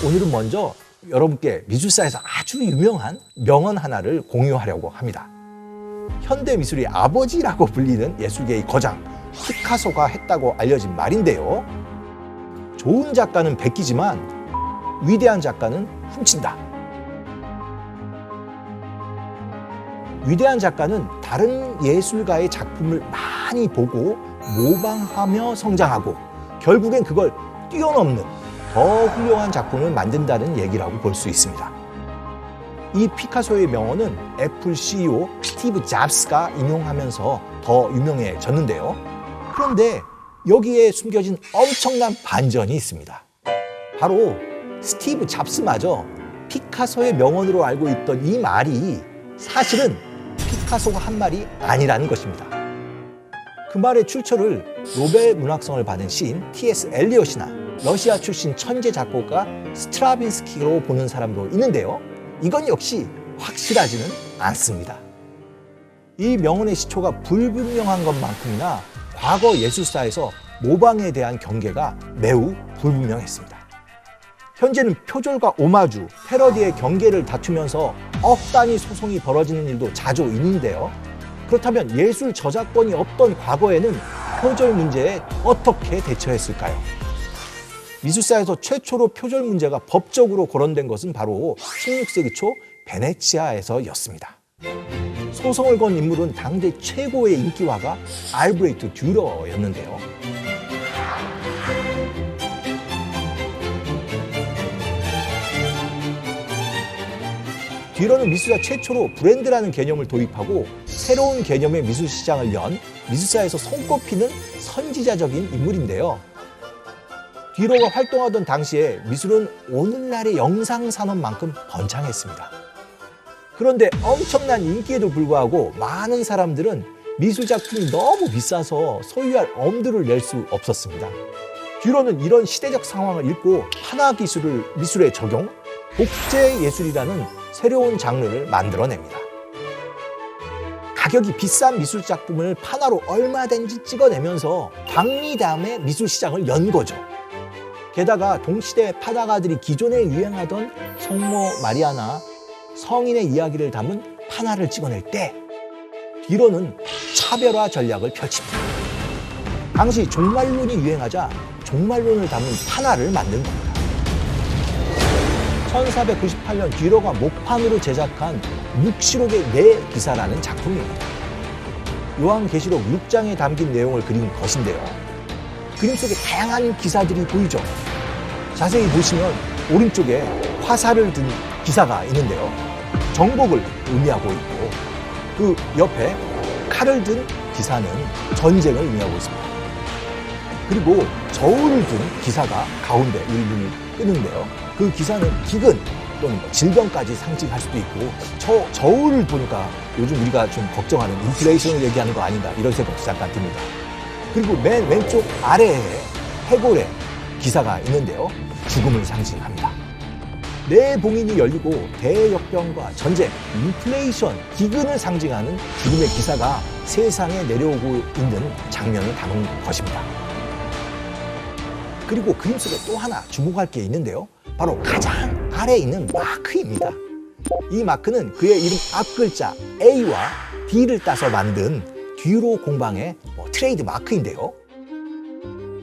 오늘은 먼저 여러분께 미술사에서 아주 유명한 명언 하나를 공유하려고 합니다. 현대 미술의 아버지라고 불리는 예술계의 거장 피카소가 했다고 알려진 말인데요. 좋은 작가는 베끼지만 위대한 작가는 훔친다. 위대한 작가는 다른 예술가의 작품을 많이 보고 모방하며 성장하고 결국엔 그걸 뛰어넘는 더 훌륭한 작품을 만든다는 얘기라고 볼 수 있습니다. 이 피카소의 명언은 애플 CEO 스티브 잡스가 인용하면서 더 유명해졌는데요. 그런데 여기에 숨겨진 엄청난 반전이 있습니다. 바로 스티브 잡스마저 피카소의 명언으로 알고 있던 이 말이 사실은 피카소가 한 말이 아니라는 것입니다. 그 말의 출처를 노벨 문학상을 받은 시인 T.S. 엘리엇이나 러시아 출신 천재 작곡가 스트라빈스키로 보는 사람도 있는데요. 이건 역시 확실하지는 않습니다. 이 명언의 시초가 불분명한 것만큼이나 과거 예술사에서 모방에 대한 경계가 매우 불분명했습니다. 현재는 표절과 오마주, 패러디의 경계를 다투면서 억 단위 소송이 벌어지는 일도 자주 있는데요. 그렇다면 예술 저작권이 없던 과거에는 표절 문제에 어떻게 대처했을까요? 미술사에서 최초로 표절 문제가 법적으로 거론된 것은 바로 16세기 초 베네치아에서였습니다. 소송을 건 인물은 당대 최고의 인기화가 알브레히트 듀러였는데요. 듀러는 미술사 최초로 브랜드라는 개념을 도입하고 새로운 개념의 미술 시장을 연 미술사에서 손꼽히는 선지자적인 인물인데요. 듀러가 활동하던 당시에 미술은 오늘날의 영상 산업만큼 번창했습니다. 그런데 엄청난 인기에도 불구하고 많은 사람들은 미술 작품이 너무 비싸서 소유할 엄두를 낼 수 없었습니다. 듀러는 이런 시대적 상황을 읽고 판화 기술을 미술에 적용, 복제 예술이라는 새로운 장르를 만들어냅니다. 가격이 비싼 미술 작품을 판화로 얼마든지 찍어내면서 박리담의 미술 시장을 연 거죠. 게다가 동시대 판화가들이 기존에 유행하던 성모 마리아나 성인의 이야기를 담은 판화를 찍어낼 때 듀러는 차별화 전략을 펼칩니다. 당시 종말론이 유행하자 종말론을 담은 판화를 만든 겁니다. 1498년 듀러가 목판으로 제작한 묵시록의 네 기사라는 작품입니다. 요한계시록 6장에 담긴 내용을 그린 것인데요. 그림 속에 다양한 기사들이 보이죠. 자세히 보시면 오른쪽에 화살을 든 기사가 있는데요. 정복을 의미하고 있고 그 옆에 칼을 든 기사는 전쟁을 의미하고 있습니다. 그리고 저울을 든 기사가 가운데 일분을 끄는데요. 그 기사는 기근 또는 질병까지 상징할 수도 있고 저울을 보니까 요즘 우리가 좀 걱정하는 인플레이션을 얘기하는 거 아닌가 이런 생각도 잠깐 듭니다. 그리고 맨 왼쪽 아래에 해골의 기사가 있는데요. 죽음을 상징합니다. 네 봉인이 열리고 대역병과 전쟁, 인플레이션, 기근을 상징하는 죽음의 기사가 세상에 내려오고 있는 장면을 담은 것입니다. 그리고 그림 속에 또 하나 주목할 게 있는데요. 바로 가장 아래에 있는 마크입니다. 이 마크는 그의 이름 앞글자 A와 D를 따서 만든 듀러 공방의 트레이드 마크인데요.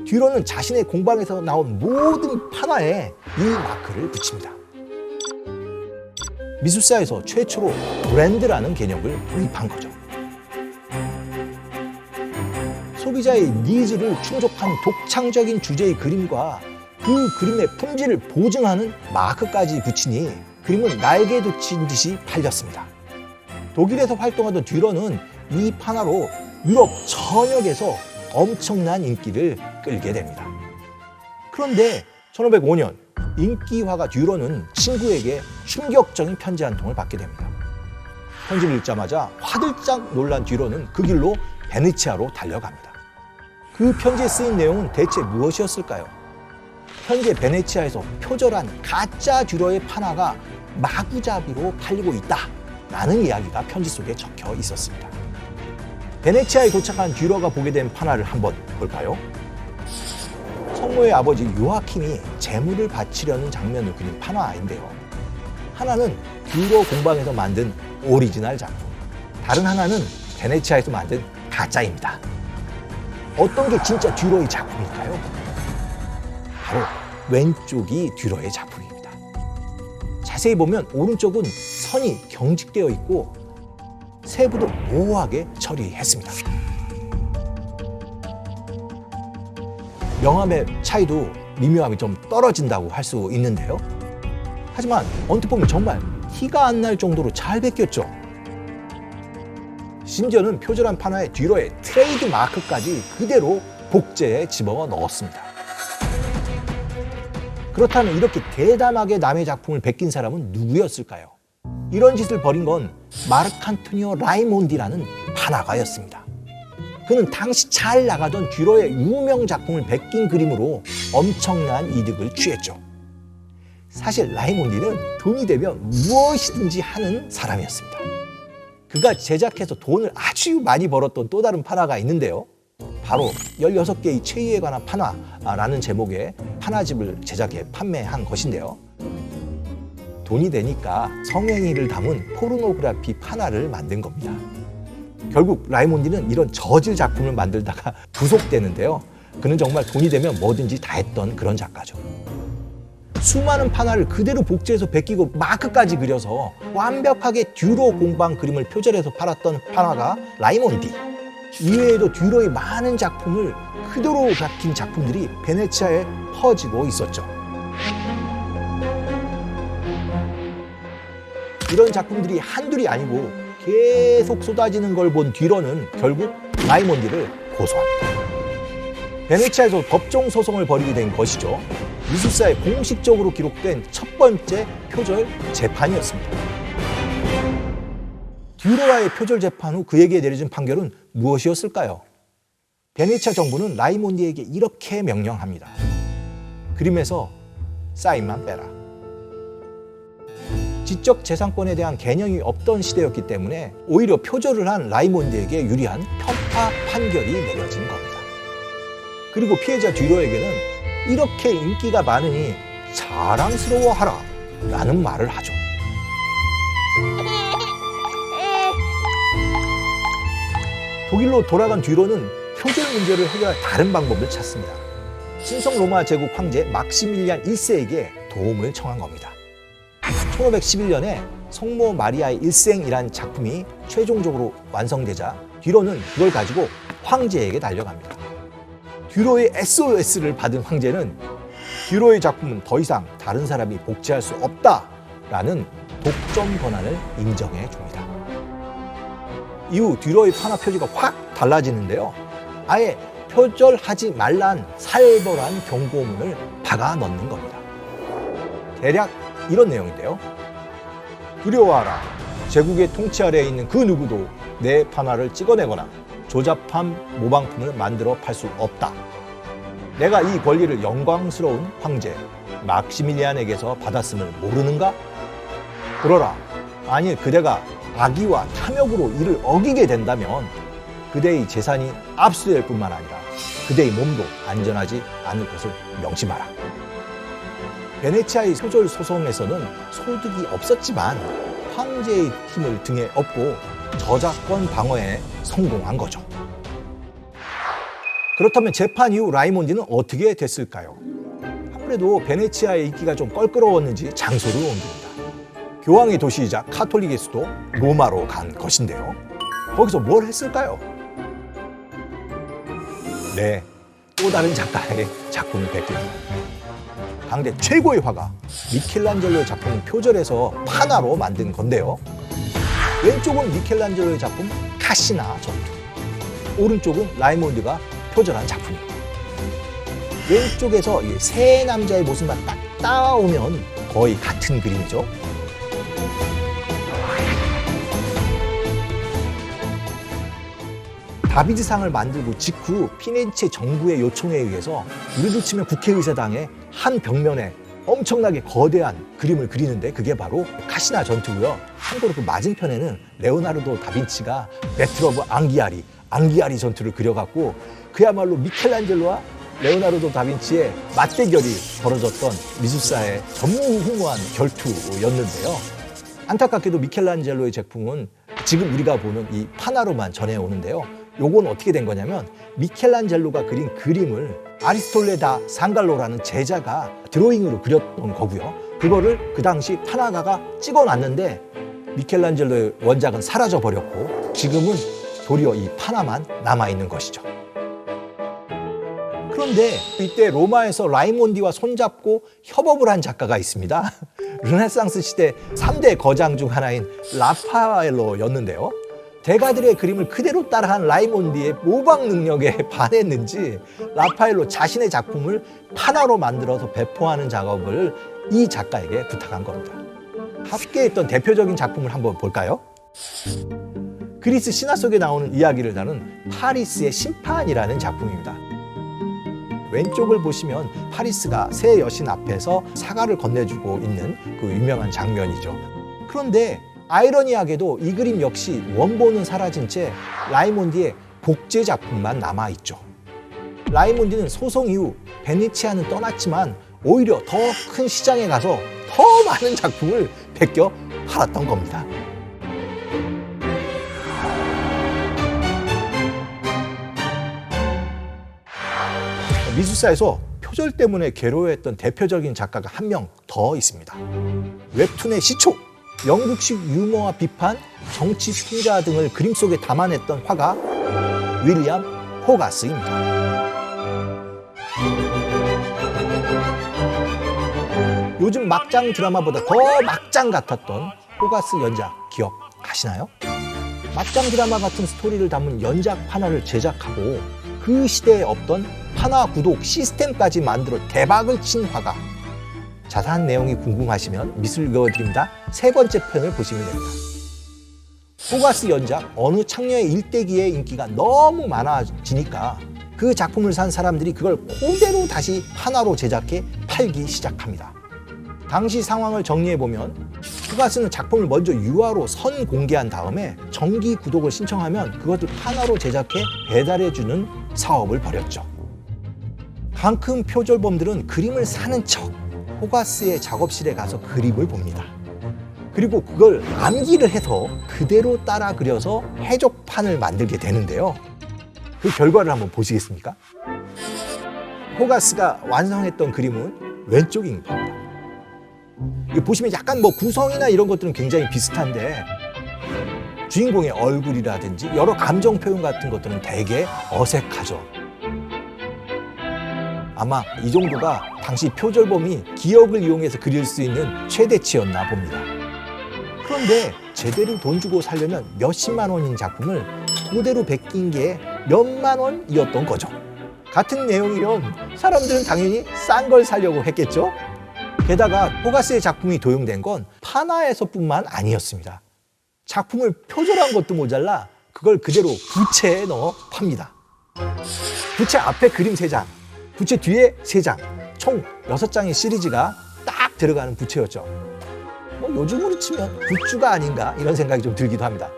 듀러는 자신의 공방에서 나온 모든 판화에 이 마크를 붙입니다. 미술사에서 최초로 브랜드라는 개념을 도입한 거죠. 소비자의 니즈를 충족한 독창적인 주제의 그림과 그 그림의 품질을 보증하는 마크까지 붙이니 그림은 날개 돋친 듯이 팔렸습니다. 독일에서 활동하던 듀러는 이 판화로 유럽 전역에서 엄청난 인기를 끌게 됩니다. 그런데 1505년 인기화가 듀러는 친구에게 충격적인 편지 한 통을 받게 됩니다. 편지를 읽자마자 화들짝 놀란 듀러는 그 길로 베네치아로 달려갑니다. 그 편지에 쓰인 내용은 대체 무엇이었을까요? 현재 베네치아에서 표절한 가짜 듀러의 판화가 마구잡이로 팔리고 있다라는 이야기가 편지 속에 적혀 있었습니다. 베네치아에 도착한 듀러가 보게 된 판화를 한번 볼까요? 성모의 아버지 요아킴이 재물을 바치려는 장면을 그린 판화인데요. 하나는 듀로 공방에서 만든 오리지널 작품, 다른 하나는 베네치아에서 만든 가짜입니다. 어떤 게 진짜 듀로의 작품일까요? 바로 왼쪽이 듀로의 작품입니다. 자세히 보면 오른쪽은 선이 경직되어 있고 세부도 모호하게 처리했습니다. 명암의 차이도 미묘함이 좀 떨어진다고 할 수 있는데요. 하지만 언뜻 보면 정말 티가 안 날 정도로 잘 베꼈죠. 심지어는 표절한 판화에 듀로의 트레이드 마크까지 그대로 복제에 집어 넣었습니다. 그렇다면 이렇게 대담하게 남의 작품을 베낀 사람은 누구였을까요? 이런 짓을 벌인 건 마르칸토니오 라이몬디라는 판화가였습니다. 그는 당시 잘 나가던 듀로의 유명 작품을 베낀 그림으로 엄청난 이득을 취했죠. 사실 라이몬디는 돈이 되면 무엇이든지 하는 사람이었습니다. 그가 제작해서 돈을 아주 많이 벌었던 또 다른 판화가 있는데요. 바로 16개의 최후에 관한 판화라는 제목의 판화집을 제작해 판매한 것인데요. 돈이 되니까 성행위를 담은 포르노그래피 판화를 만든 겁니다. 결국 라이몬디는 이런 저질 작품을 만들다가 구속되는데요. 그는 정말 돈이 되면 뭐든지 다 했던 그런 작가죠. 수많은 판화를 그대로 복제해서 베끼고 마크까지 그려서 완벽하게 듀로 공방 그림을 표절해서 팔았던 판화가 라이몬디. 이외에도 듀로의 많은 작품을 그대로 베낀 작품들이 베네치아에 퍼지고 있었죠. 이런 작품들이 한둘이 아니고 계속 쏟아지는 걸 본 듀로는 결국 라이몬디를 고소합니다. 베네치아에서 법정 소송을 벌이게 된 것이죠. 미술사에 공식적으로 기록된 첫 번째 표절 재판이었습니다. 듀로와의 표절 재판 후 그에게 내려진 판결은 무엇이었을까요? 베네치아 정부는 라이몬디에게 이렇게 명령합니다. 그림에서 사인만 빼라. 지적 재산권에 대한 개념이 없던 시대였기 때문에 오히려 표절을 한 라이몬디에게 유리한 편파 판결이 내려진 겁니다. 그리고 피해자 듀로에게는 이렇게 인기가 많으니 자랑스러워하라 라는 말을 하죠. 독일로 돌아간 듀로는 표절 문제를 해결할 다른 방법을 찾습니다. 신성 로마 제국 황제 막시밀리안 1세에게 도움을 청한 겁니다. 1511년에 성모 마리아의 일생이란 작품이 최종적으로 완성되자 듀로는 그걸 가지고 황제에게 달려갑니다. 듀로의 SOS를 받은 황제는 듀로의 작품은 더 이상 다른 사람이 복제할 수 없다라는 독점 권한을 인정해 줍니다. 이후 듀로의 판화 표지가 확 달라지는데요. 아예 표절하지 말란 살벌한 경고문을 박아 넣는 겁니다. 대략 이런 내용인데요. 두려워하라. 제국의 통치 아래에 있는 그 누구도 내 판화를 찍어내거나 조잡한 모방품을 만들어 팔 수 없다. 내가 이 권리를 영광스러운 황제 막시밀리안에게서 받았음을 모르는가? 그러라. 만일 그대가 악의와 탐욕으로 이를 어기게 된다면 그대의 재산이 압수될 뿐만 아니라 그대의 몸도 안전하지 않을 것을 명심하라. 베네치아의 표절 소송에서는 소득이 없었지만 황제의 힘을 등에 업고 저작권 방어에 성공한 거죠. 그렇다면 재판 이후 라이몬디는 어떻게 됐을까요? 아무래도 베네치아의 인기가 좀 껄끄러웠는지 장소를 옮깁니다. 교황의 도시이자 카톨릭의 수도 로마로 간 것인데요. 거기서 뭘 했을까요? 네, 또 다른 작가의 작품을 베낍니다. 당대 최고의 화가 미켈란젤로의 작품을 표절해서 판화로 만든 건데요. 왼쪽은 미켈란젤로의 작품 카시나 전투, 오른쪽은 라이몬드가 표절한 작품입니다. 왼쪽에서 세 남자의 모습만 딱 따오면 거의 같은 그림이죠. 다비드상을 만들고 직후 피렌체 정부의 요청에 의해서 우리로 치면 국회의사당의 한 벽면에 엄청나게 거대한 그림을 그리는데 그게 바로 카시나 전투고요. 참고로 그 맞은편에는 레오나르도 다빈치가 배틀 오브 앙기아리 전투를 그려갖고 그야말로 미켈란젤로와 레오나르도 다빈치의 맞대결이 벌어졌던 미술사의 전무후무한 결투였는데요. 안타깝게도 미켈란젤로의 제품은 지금 우리가 보는 이 파나로만 전해오는데요. 요건 어떻게 된 거냐면 미켈란젤로가 그린 그림을 아리스톨레 다 상갈로라는 제자가 드로잉으로 그렸던 거고요. 그거를 그 당시 파나가가 찍어놨는데 미켈란젤로의 원작은 사라져버렸고 지금은 도리어 이 파나만 남아있는 것이죠. 그런데 이때 로마에서 라이몬디와 손잡고 협업을 한 작가가 있습니다. 르네상스 시대 3대 거장 중 하나인 라파엘로였는데요. 대가들의 그림을 그대로 따라한 라이몬디의 모방 능력에 반했는지 라파엘로 자신의 작품을 파나로 만들어서 배포하는 작업을 이 작가에게 부탁한 겁니다. 함께했던 대표적인 작품을 한번 볼까요? 그리스 신화 속에 나오는 이야기를 다룬 파리스의 심판이라는 작품입니다. 왼쪽을 보시면 파리스가 새 여신 앞에서 사과를 건네주고 있는 그 유명한 장면이죠. 그런데 아이러니하게도 이 그림 역시 원본은 사라진 채 라이몬디의 복제 작품만 남아있죠. 라이몬디는 소송 이후 베네치아는 떠났지만 오히려 더 큰 시장에 가서 더 많은 작품을 베껴 팔았던 겁니다. 미술사에서 표절 때문에 괴로워했던 대표적인 작가가 한 명 더 있습니다. 웹툰의 시초, 영국식 유머와 비판, 정치 풍자 등을 그림 속에 담아냈던 화가 윌리엄 호가스입니다. 요즘 막장 드라마보다 더 막장 같았던 호가스 연작 기억하시나요? 막장 드라마 같은 스토리를 담은 연작 판화를 제작하고 그 시대에 없던 판화 구독 시스템까지 만들어 대박을 친 화가. 자세한 내용이 궁금하시면 미술 그어드립니다. 세 번째 편을 보시면 됩니다. 호가스 연작 어느 창녀의 일대기의 인기가 너무 많아지니까 그 작품을 산 사람들이 그걸 그대로 다시 판화로 제작해 팔기 시작합니다. 당시 상황을 정리해보면 호가스는 작품을 먼저 유화로 선 공개한 다음에 정기 구독을 신청하면 그것을 판화로 제작해 배달해주는 사업을 벌였죠. 강큰 표절범들은 그림을 사는 척 호가스의 작업실에 가서 그림을 봅니다. 그리고 그걸 암기를 해서 그대로 따라 그려서 해적판을 만들게 되는데요. 그 결과를 한번 보시겠습니까? 호가스가 완성했던 그림은 왼쪽인 겁니다. 보시면 약간 뭐 구성이나 이런 것들은 굉장히 비슷한데 주인공의 얼굴이라든지 여러 감정 표현 같은 것들은 되게 어색하죠. 아마 이 정도가 당시 표절범이 기억을 이용해서 그릴 수 있는 최대치였나 봅니다. 그런데 제대로 돈 주고 사려면 몇십만 원인 작품을 그대로 베낀 게 몇만 원이었던 거죠. 같은 내용이면 사람들은 당연히 싼 걸 사려고 했겠죠. 게다가 호가스의 작품이 도용된 건 판화에서뿐만 아니었습니다. 작품을 표절한 것도 모자라 그걸 그대로 부채에 넣어 팝니다. 부채 앞에 그림 3장, 부채 뒤에 3장, 총 6장의 시리즈가 딱 들어가는 부채였죠. 요즘으로 치면 굿즈가 아닌가 이런 생각이 좀 들기도 합니다.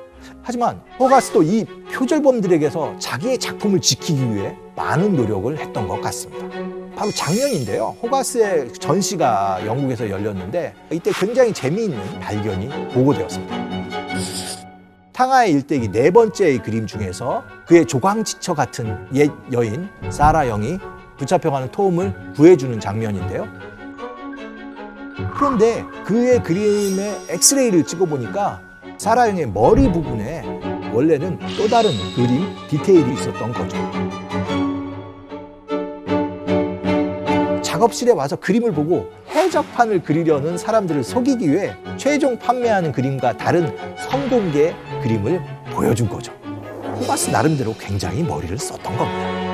하지만 호가스도 이 표절범들에게서 자기의 작품을 지키기 위해 많은 노력을 했던 것 같습니다. 바로 작년인데요. 호가스의 전시가 영국에서 열렸는데 이때 굉장히 재미있는 발견이 보고되었습니다. 탕하의 일대기 4번째의 그림 중에서 그의 조광지처 같은 옛 여인 사라 영이 붙잡혀가는 토음을 구해주는 장면인데요. 그런데 그의 그림의 엑스레이를 찍어보니까 사라 영의 머리 부분에 원래는 또 다른 그림 디테일이 있었던 거죠. 작업실에 와서 그림을 보고 해적판을 그리려는 사람들을 속이기 위해 최종 판매하는 그림과 다른 선공개 그림을 보여준 거죠. 호가스 나름대로 굉장히 머리를 썼던 겁니다.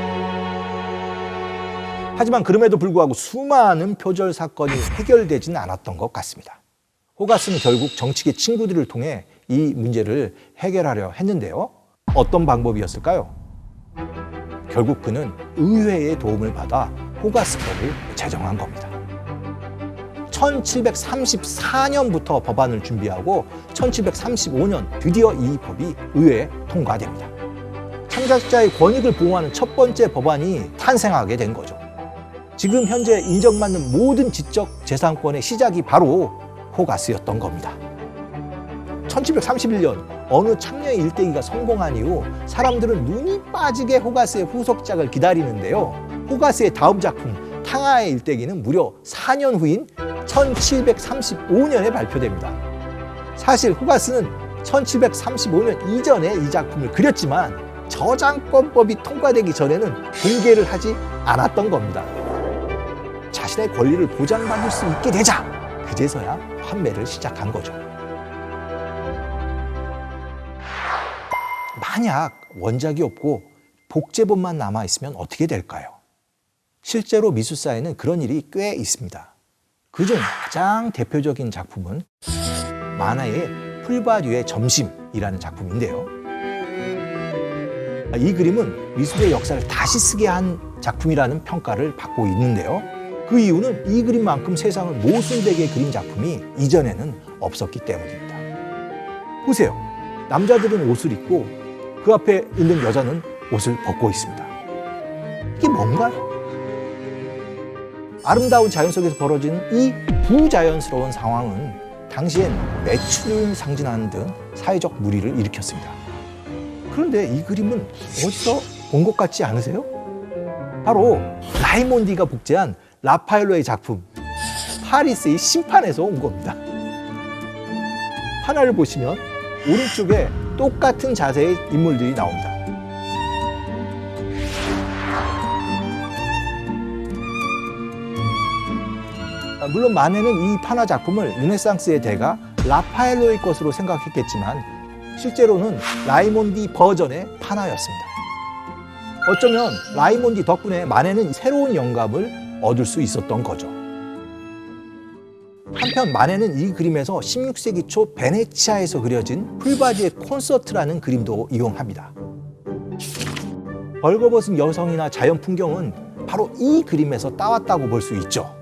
하지만 그럼에도 불구하고 수많은 표절 사건이 해결되지는 않았던 것 같습니다. 호가스는 결국 정치계 친구들을 통해 이 문제를 해결하려 했는데요. 어떤 방법이었을까요? 결국 그는 의회의 도움을 받아 호가스법을 제정한 겁니다. 1734년부터 법안을 준비하고 1735년 드디어 이 법이 의회에 통과됩니다. 창작자의 권익을 보호하는 첫 번째 법안이 탄생하게 된 거죠. 지금 현재 인정받는 모든 지적 재산권의 시작이 바로 호가스였던 겁니다. 1731년 어느 창녀의 일대기가 성공한 이후 사람들은 눈이 빠지게 호가스의 후속작을 기다리는데요. 호가스의 다음 작품 탕하의 일대기는 무려 4년 후인 1735년에 발표됩니다. 사실 호가스는 1735년 이전에 이 작품을 그렸지만 저작권법이 통과되기 전에는 공개를 하지 않았던 겁니다. 자신의 권리를 보장받을 수 있게 되자 그제서야 판매를 시작한 거죠. 만약 원작이 없고 복제본만 남아있으면 어떻게 될까요? 실제로 미술사에는 그런 일이 꽤 있습니다. 그중 가장 대표적인 작품은 만화의 풀바류의 점심이라는 작품인데요. 이 그림은 미술의 역사를 다시 쓰게 한 작품이라는 평가를 받고 있는데요. 그 이유는 이 그림만큼 세상을 모순되게 그린 작품이 이전에는 없었기 때문입니다. 보세요. 남자들은 옷을 입고 그 앞에 있는 여자는 옷을 벗고 있습니다. 이게 뭔가요? 아름다운 자연 속에서 벌어지는 이 부자연스러운 상황은 당시엔 매출을 상징하는 등 사회적 물의를 일으켰습니다. 그런데 이 그림은 어디서 본 것 같지 않으세요? 바로 라이몬디가 복제한 라파엘로의 작품 파리스의 심판에서 온 겁니다. 하나를 보시면 오른쪽에 똑같은 자세의 인물들이 나옵니다. 물론 마네는 이 판화 작품을 르네상스의 대가 라파엘로의 것으로 생각했겠지만 실제로는 라이몬디 버전의 판화였습니다. 어쩌면 라이몬디 덕분에 마네는 새로운 영감을 얻을 수 있었던 거죠. 한편 마네는 이 그림에서 16세기 초 베네치아에서 그려진 풀바지의 콘서트라는 그림도 이용합니다. 벌거벗은 여성이나 자연 풍경은 바로 이 그림에서 따왔다고 볼 수 있죠.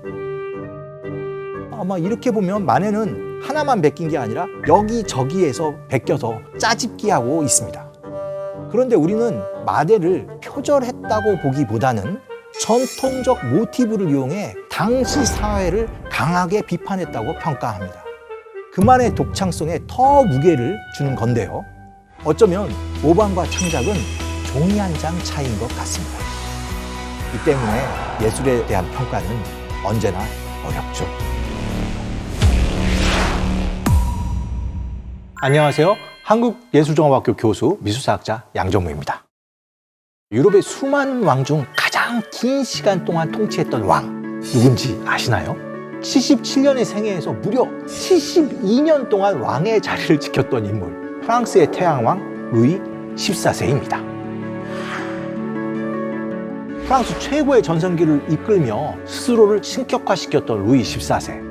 아마 이렇게 보면 마네는 하나만 베낀 게 아니라 여기저기에서 베껴서 짜집기하고 있습니다. 그런데 우리는 마네를 표절했다고 보기보다는 전통적 모티브를 이용해 당시 사회를 강하게 비판했다고 평가합니다. 그만의 독창성에 더 무게를 주는 건데요. 어쩌면 모방과 창작은 종이 한 장 차이인 것 같습니다. 이 때문에 예술에 대한 평가는 언제나 어렵죠. 안녕하세요. 한국예술종합학교 교수 미술사학자 양정무입니다. 유럽의 수많은 왕 중 가장 긴 시간 동안 통치했던 왕 누군지 아시나요? 77년의 생애에서 무려 72년 동안 왕의 자리를 지켰던 인물, 프랑스의 태양왕 루이 14세입니다. 프랑스 최고의 전성기를 이끌며 스스로를 신격화시켰던 루이 14세.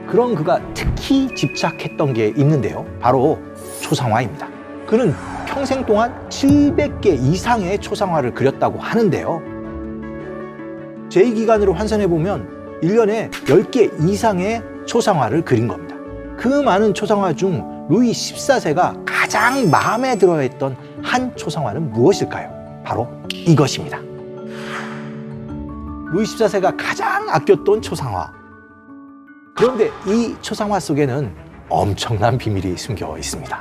그런 그가 특히 집착했던 게 있는데요. 바로 초상화입니다. 그는 평생 동안 700개 이상의 초상화를 그렸다고 하는데요. 제2기간으로 환산해보면 1년에 10개 이상의 초상화를 그린 겁니다. 그 많은 초상화 중 루이 14세가 가장 마음에 들어했던 한 초상화는 무엇일까요? 바로 이것입니다. 루이 14세가 가장 아꼈던 초상화. 그런데 이 초상화 속에는 엄청난 비밀이 숨겨 있습니다.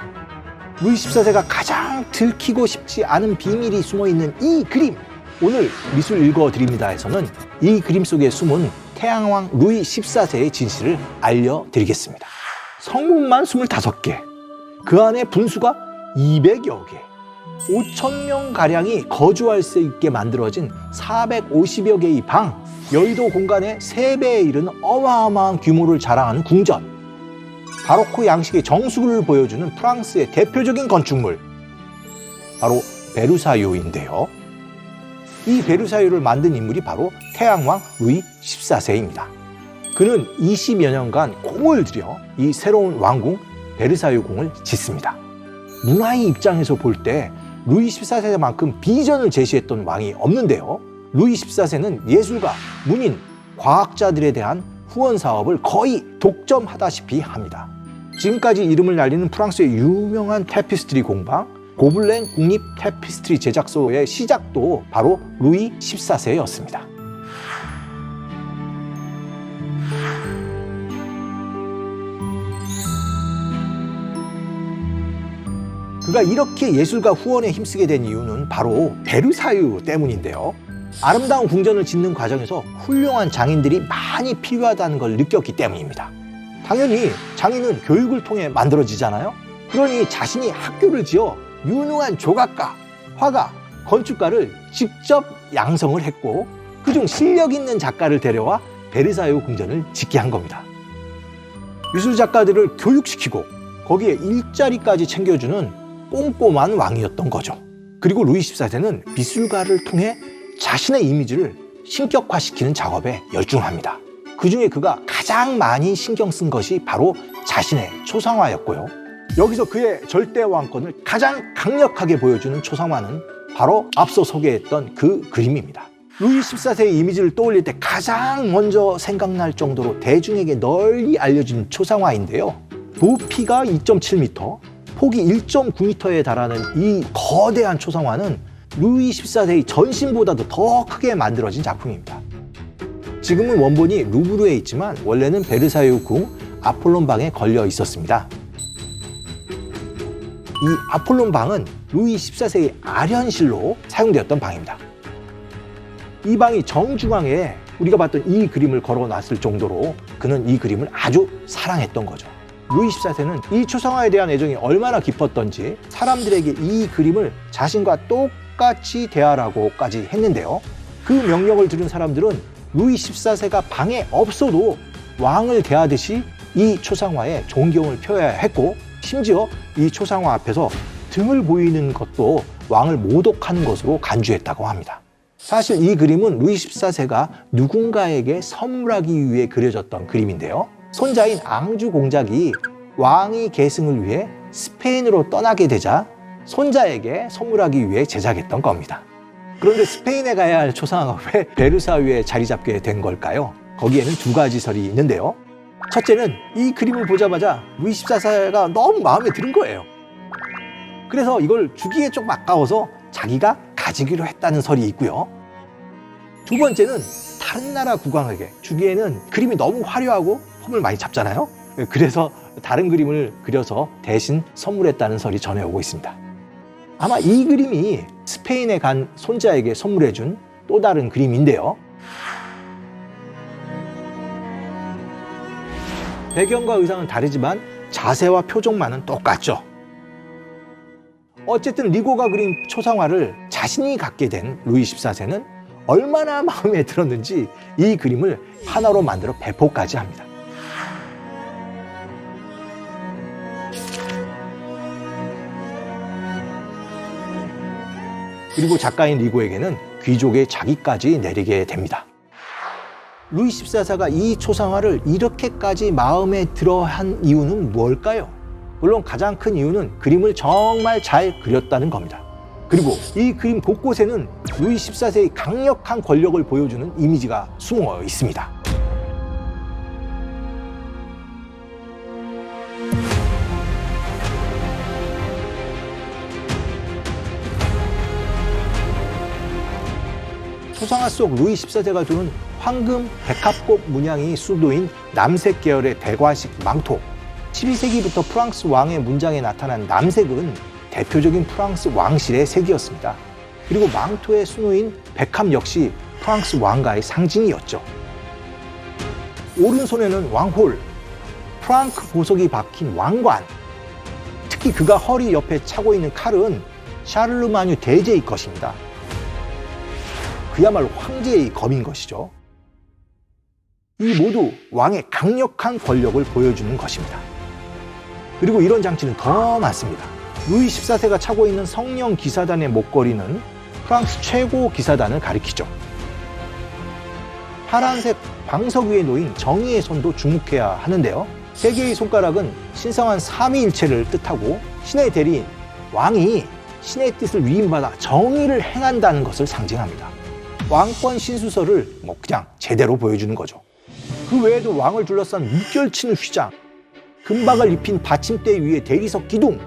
루이 14세가 가장 들키고 싶지 않은 비밀이 숨어있는 이 그림! 오늘 미술 읽어드립니다에서는 이 그림 속에 숨은 태양왕 루이 14세의 진실을 알려드리겠습니다. 성문만 25개, 그 안에 분수가 200여 개, 5,000명가량이 거주할 수 있게 만들어진 450여 개의 방, 여의도 공간의 3배에 이르는 어마어마한 규모를 자랑하는 궁전, 바로크 양식의 정수를 보여주는 프랑스의 대표적인 건축물, 바로 베르사유인데요. 이 베르사유를 만든 인물이 바로 태양왕 루이 14세입니다. 그는 20여 년간 공을 들여 이 새로운 왕궁 베르사유궁을 짓습니다. 문화의 입장에서 볼 때 루이 14세만큼 비전을 제시했던 왕이 없는데요. 루이 14세는 예술가, 문인, 과학자들에 대한 후원 사업을 거의 독점하다시피 합니다. 지금까지 이름을 날리는 프랑스의 유명한 타피스트리 공방, 고블렌 국립 타피스트리 제작소의 시작도 바로 루이 14세였습니다. 그가 이렇게 예술가 후원에 힘쓰게 된 이유는 바로 베르사유 때문인데요. 아름다운 궁전을 짓는 과정에서 훌륭한 장인들이 많이 필요하다는 걸 느꼈기 때문입니다. 당연히 장인은 교육을 통해 만들어지잖아요. 그러니 자신이 학교를 지어 유능한 조각가, 화가, 건축가를 직접 양성을 했고 그중 실력 있는 작가를 데려와 베르사유 궁전을 짓게 한 겁니다. 미술 작가들을 교육시키고 거기에 일자리까지 챙겨주는 꼼꼼한 왕이었던 거죠. 그리고 루이 14세는 미술가를 통해 자신의 이미지를 신격화시키는 작업에 열중합니다. 그중에 그가 가장 많이 신경 쓴 것이 바로 자신의 초상화였고요. 여기서 그의 절대 왕권을 가장 강력하게 보여주는 초상화는 바로 앞서 소개했던 그 그림입니다. 루이 14세의 이미지를 떠올릴 때 가장 먼저 생각날 정도로 대중에게 널리 알려진 초상화인데요. 높이가 2.7m, 폭이 1.9m에 달하는 이 거대한 초상화는 루이 14세의 전신보다도 더 크게 만들어진 작품입니다. 지금은 원본이 루브르에 있지만 원래는 베르사유 궁 아폴론 방에 걸려 있었습니다. 이 아폴론 방은 루이 14세의 아련실로 사용되었던 방입니다. 이 방이 정중앙에 우리가 봤던 이 그림을 걸어놨을 정도로 그는 이 그림을 아주 사랑했던 거죠. 루이 14세는 이 초상화에 대한 애정이 얼마나 깊었던지 사람들에게 이 그림을 자신과 똑같이 대하라고까지 했는데요. 그 명령을 들은 사람들은 루이 14세가 방에 없어도 왕을 대하듯이 이 초상화에 존경을 표해야 했고 심지어 이 초상화 앞에서 등을 보이는 것도 왕을 모독하는 것으로 간주했다고 합니다. 사실 이 그림은 루이 14세가 누군가에게 선물하기 위해 그려졌던 그림인데요. 손자인 앙주 공작이 왕위 계승을 위해 스페인으로 떠나게 되자 손자에게 선물하기 위해 제작했던 겁니다. 그런데 스페인에 가야 할 초상화가 왜 베르사유에 자리 잡게 된 걸까요? 거기에는 두 가지 설이 있는데요. 첫째는 이 그림을 보자마자 루이 14세가 너무 마음에 드는 거예요. 그래서 이걸 주기에 조금 아까워서 자기가 가지기로 했다는 설이 있고요. 두 번째는 다른 나라 국왕에게 주기에는 그림이 너무 화려하고 폼을 많이 잡잖아요. 그래서 다른 그림을 그려서 대신 선물했다는 설이 전해오고 있습니다. 아마 이 그림이 스페인에 간 손자에게 선물해준 또 다른 그림인데요. 배경과 의상은 다르지만 자세와 표정만은 똑같죠. 어쨌든 리고가 그린 초상화를 자신이 갖게 된 루이 14세는 얼마나 마음에 들었는지 이 그림을 하나로 만들어 배포까지 합니다. 그리고 작가인 리고에게는 귀족의 자기까지 내리게 됩니다. 루이 14세가 이 초상화를 이렇게까지 마음에 들어한 이유는 뭘까요? 물론 가장 큰 이유는 그림을 정말 잘 그렸다는 겁니다. 그리고 이 그림 곳곳에는 루이 14세의 강력한 권력을 보여주는 이미지가 숨어 있습니다. 초상화 속 루이 14세가 두는 황금 백합꽃 문양이 수도인 남색 계열의 대과식 망토. 12세기부터 프랑스 왕의 문장에 나타난 남색은 대표적인 프랑스 왕실의 색이었습니다. 그리고 망토의 수노인 백합 역시 프랑스 왕가의 상징이었죠. 오른손에는 왕홀, 프랑크 보석이 박힌 왕관. 특히 그가 허리 옆에 차고 있는 칼은 샤를르마뉴 대제의 것입니다. 그야말로 황제의 검인 것이죠. 이 모두 왕의 강력한 권력을 보여주는 것입니다. 그리고 이런 장치는 더 많습니다. 루이 14세가 차고 있는 성령 기사단의 목걸이는 프랑스 최고 기사단을 가리키죠. 파란색 방석 위에 놓인 정의의 손도 주목해야 하는데요. 세 개의 손가락은 신성한 삼위일체를 뜻하고 신의 대리인 왕이 신의 뜻을 위임받아 정의를 행한다는 것을 상징합니다. 왕권 신수설을 그냥 제대로 보여주는 거죠. 그 외에도 왕을 둘러싼 물결치는 휘장, 금박을 입힌 받침대 위에 대리석 기둥,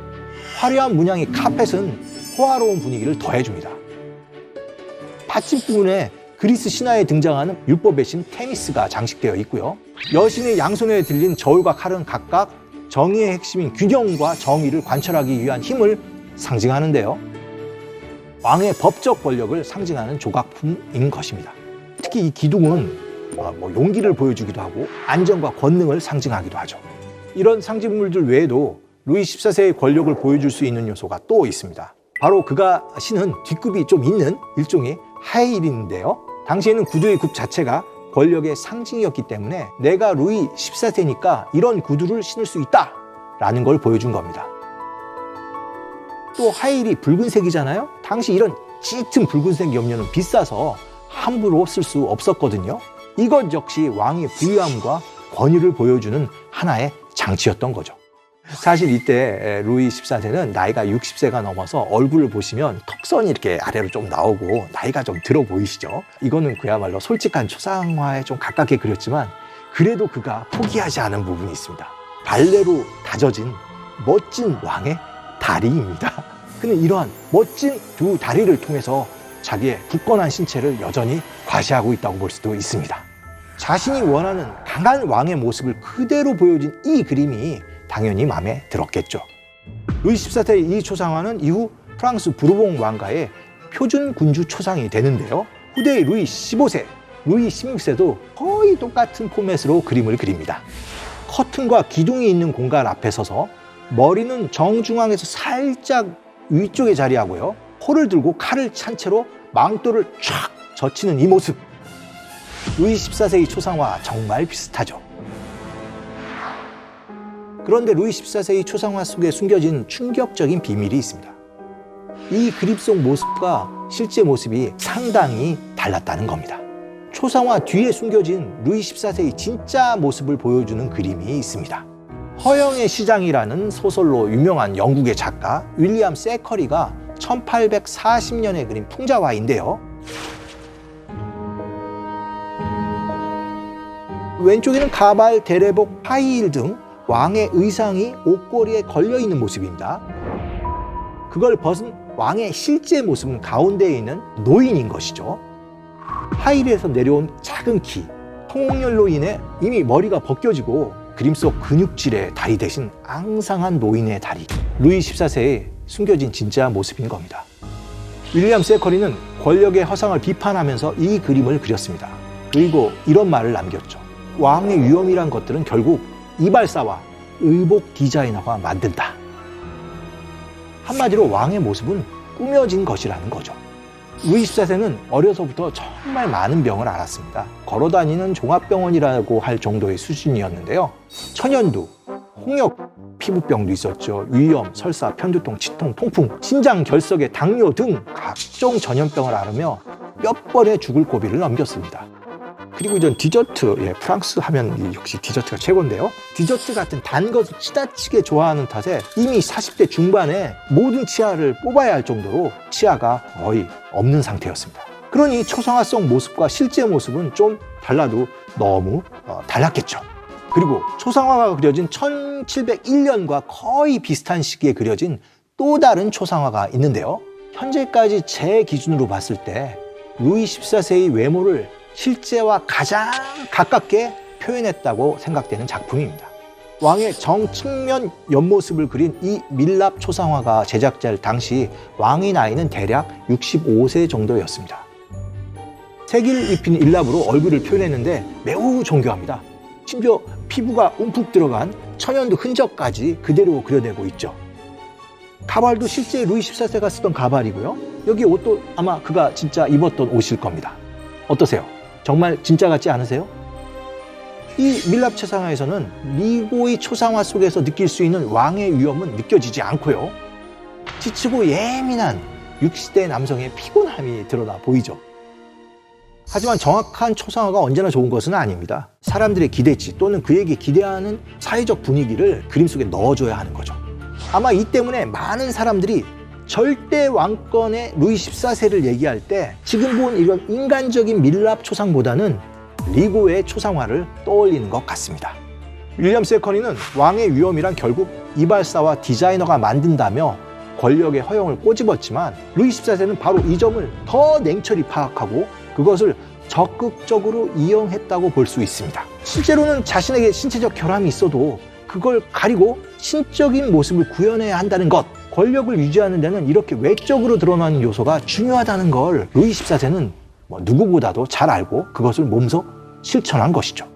화려한 문양의 카펫은 호화로운 분위기를 더해줍니다. 받침 부분에 그리스 신화에 등장하는 율법의 신 테미스가 장식되어 있고요. 여신의 양손에 들린 저울과 칼은 각각 정의의 핵심인 균형과 정의를 관철하기 위한 힘을 상징하는데요. 왕의 법적 권력을 상징하는 조각품인 것입니다. 특히 이 기둥은 용기를 보여주기도 하고 안정과 권능을 상징하기도 하죠. 이런 상징물들 외에도 루이 14세의 권력을 보여줄 수 있는 요소가 또 있습니다. 바로 그가 신은 뒷굽이 좀 있는 일종의 하이힐인데요. 당시에는 구두의 굽 자체가 권력의 상징이었기 때문에 내가 루이 14세니까 이런 구두를 신을 수 있다 라는 걸 보여준 겁니다. 또 하이힐이 붉은색이잖아요. 당시 이런 짙은 붉은색 염료는 비싸서 함부로 쓸 수 없었거든요. 이것 역시 왕의 부유함과 권위를 보여주는 하나의 장치였던 거죠. 사실 이때 루이 14세는 나이가 60세가 넘어서 얼굴을 보시면 턱선이 이렇게 아래로 좀 나오고 나이가 좀 들어 보이시죠? 이거는 그야말로 솔직한 초상화에 좀 가깝게 그렸지만 그래도 그가 포기하지 않은 부분이 있습니다. 발레로 다져진 멋진 왕의 다리입니다. 그는 이러한 멋진 두 다리를 통해서 자기의 굳건한 신체를 여전히 과시하고 있다고 볼 수도 있습니다. 자신이 원하는 강한 왕의 모습을 그대로 보여준 이 그림이 당연히 마음에 들었겠죠. 루이 14세의 이 초상화는 이후 프랑스 부르봉 왕가의 표준 군주 초상이 되는데요. 후대의 루이 15세, 루이 16세도 거의 똑같은 포맷으로 그림을 그립니다. 커튼과 기둥이 있는 공간 앞에 서서 머리는 정중앙에서 살짝 위쪽에 자리하고요. 포를 들고 칼을 찬 채로 망토를 촥 젖히는 이 모습. 루이 14세의 초상화 정말 비슷하죠. 그런데 루이 14세의 초상화 속에 숨겨진 충격적인 비밀이 있습니다. 이 그림 속 모습과 실제 모습이 상당히 달랐다는 겁니다. 초상화 뒤에 숨겨진 루이 14세의 진짜 모습을 보여주는 그림이 있습니다. 허영의 시장이라는 소설로 유명한 영국의 작가 윌리엄 세커리가 1840년에 그린 풍자화인데요. 왼쪽에는 가발, 대레복, 하이힐 등 왕의 의상이 옷걸이에 걸려있는 모습입니다. 그걸 벗은 왕의 실제 모습은 가운데에 있는 노인인 것이죠. 하이힐에서 내려온 작은 키, 통홍열로 인해 이미 머리가 벗겨지고 그림 속 근육질의 다리 대신 앙상한 노인의 다리, 루이 14세의 숨겨진 진짜 모습인 겁니다. 윌리엄 세커리는 권력의 허상을 비판하면서 이 그림을 그렸습니다. 그리고 이런 말을 남겼죠. 왕의 위엄이란 것들은 결국 이발사와 의복 디자이너가 만든다. 한마디로 왕의 모습은 꾸며진 것이라는 거죠. 루이 14세는 어려서부터 정말 많은 병을 앓았습니다. 걸어다니는 종합병원이라고 할 정도의 수준이었는데요. 천연두, 홍역, 피부병도 있었죠. 위염, 설사, 편두통, 치통, 통풍, 신장 결석의 당뇨 등 각종 전염병을 앓으며 몇 번의 죽을 고비를 넘겼습니다. 그리고 이전 디저트, 프랑스 하면 역시 디저트가 최고인데요. 디저트 같은 단 것을 지나치게 좋아하는 탓에 이미 40대 중반에 모든 치아를 뽑아야 할 정도로 치아가 거의 없는 상태였습니다. 그러니 초상화 속 모습과 실제 모습은 좀 달라도 너무 달랐겠죠. 그리고 초상화가 그려진 1701년과 거의 비슷한 시기에 그려진 또 다른 초상화가 있는데요. 현재까지 제 기준으로 봤을 때 루이 14세의 외모를 실제와 가장 가깝게 표현했다고 생각되는 작품입니다. 왕의 정측면 옆모습을 그린 이 밀랍 초상화가 제작될 당시 왕의 나이는 대략 65세 정도였습니다. 색을 입힌 일랍으로 얼굴을 표현했는데 매우 정교합니다. 심지어 피부가 움푹 들어간 천연두 흔적까지 그대로 그려내고 있죠. 가발도 실제 루이 14세가 쓰던 가발이고요. 여기 옷도 아마 그가 진짜 입었던 옷일 겁니다. 어떠세요? 정말 진짜 같지 않으세요? 이 밀랍 초상화에서는 리고의 초상화 속에서 느낄 수 있는 왕의 위엄은 느껴지지 않고요. 지치고 예민한 60대 남성의 피곤함이 드러나 보이죠. 하지만 정확한 초상화가 언제나 좋은 것은 아닙니다. 사람들의 기대치 또는 그에게 기대하는 사회적 분위기를 그림 속에 넣어줘야 하는 거죠. 아마 이 때문에 많은 사람들이 절대 왕권의 루이 14세를 얘기할 때 지금 본 이런 인간적인 밀랍 초상보다는 리고의 초상화를 떠올리는 것 같습니다. 윌리엄 세커리는 왕의 위엄이란 결국 이발사와 디자이너가 만든다며 권력의 허용을 꼬집었지만 루이 14세는 바로 이 점을 더 냉철히 파악하고 그것을 적극적으로 이용했다고 볼 수 있습니다. 실제로는 자신에게 신체적 결함이 있어도 그걸 가리고 신적인 모습을 구현해야 한다는 것, 권력을 유지하는 데는 이렇게 외적으로 드러나는 요소가 중요하다는 걸 루이 14세는 누구보다도 잘 알고 그것을 몸소 실천한 것이죠.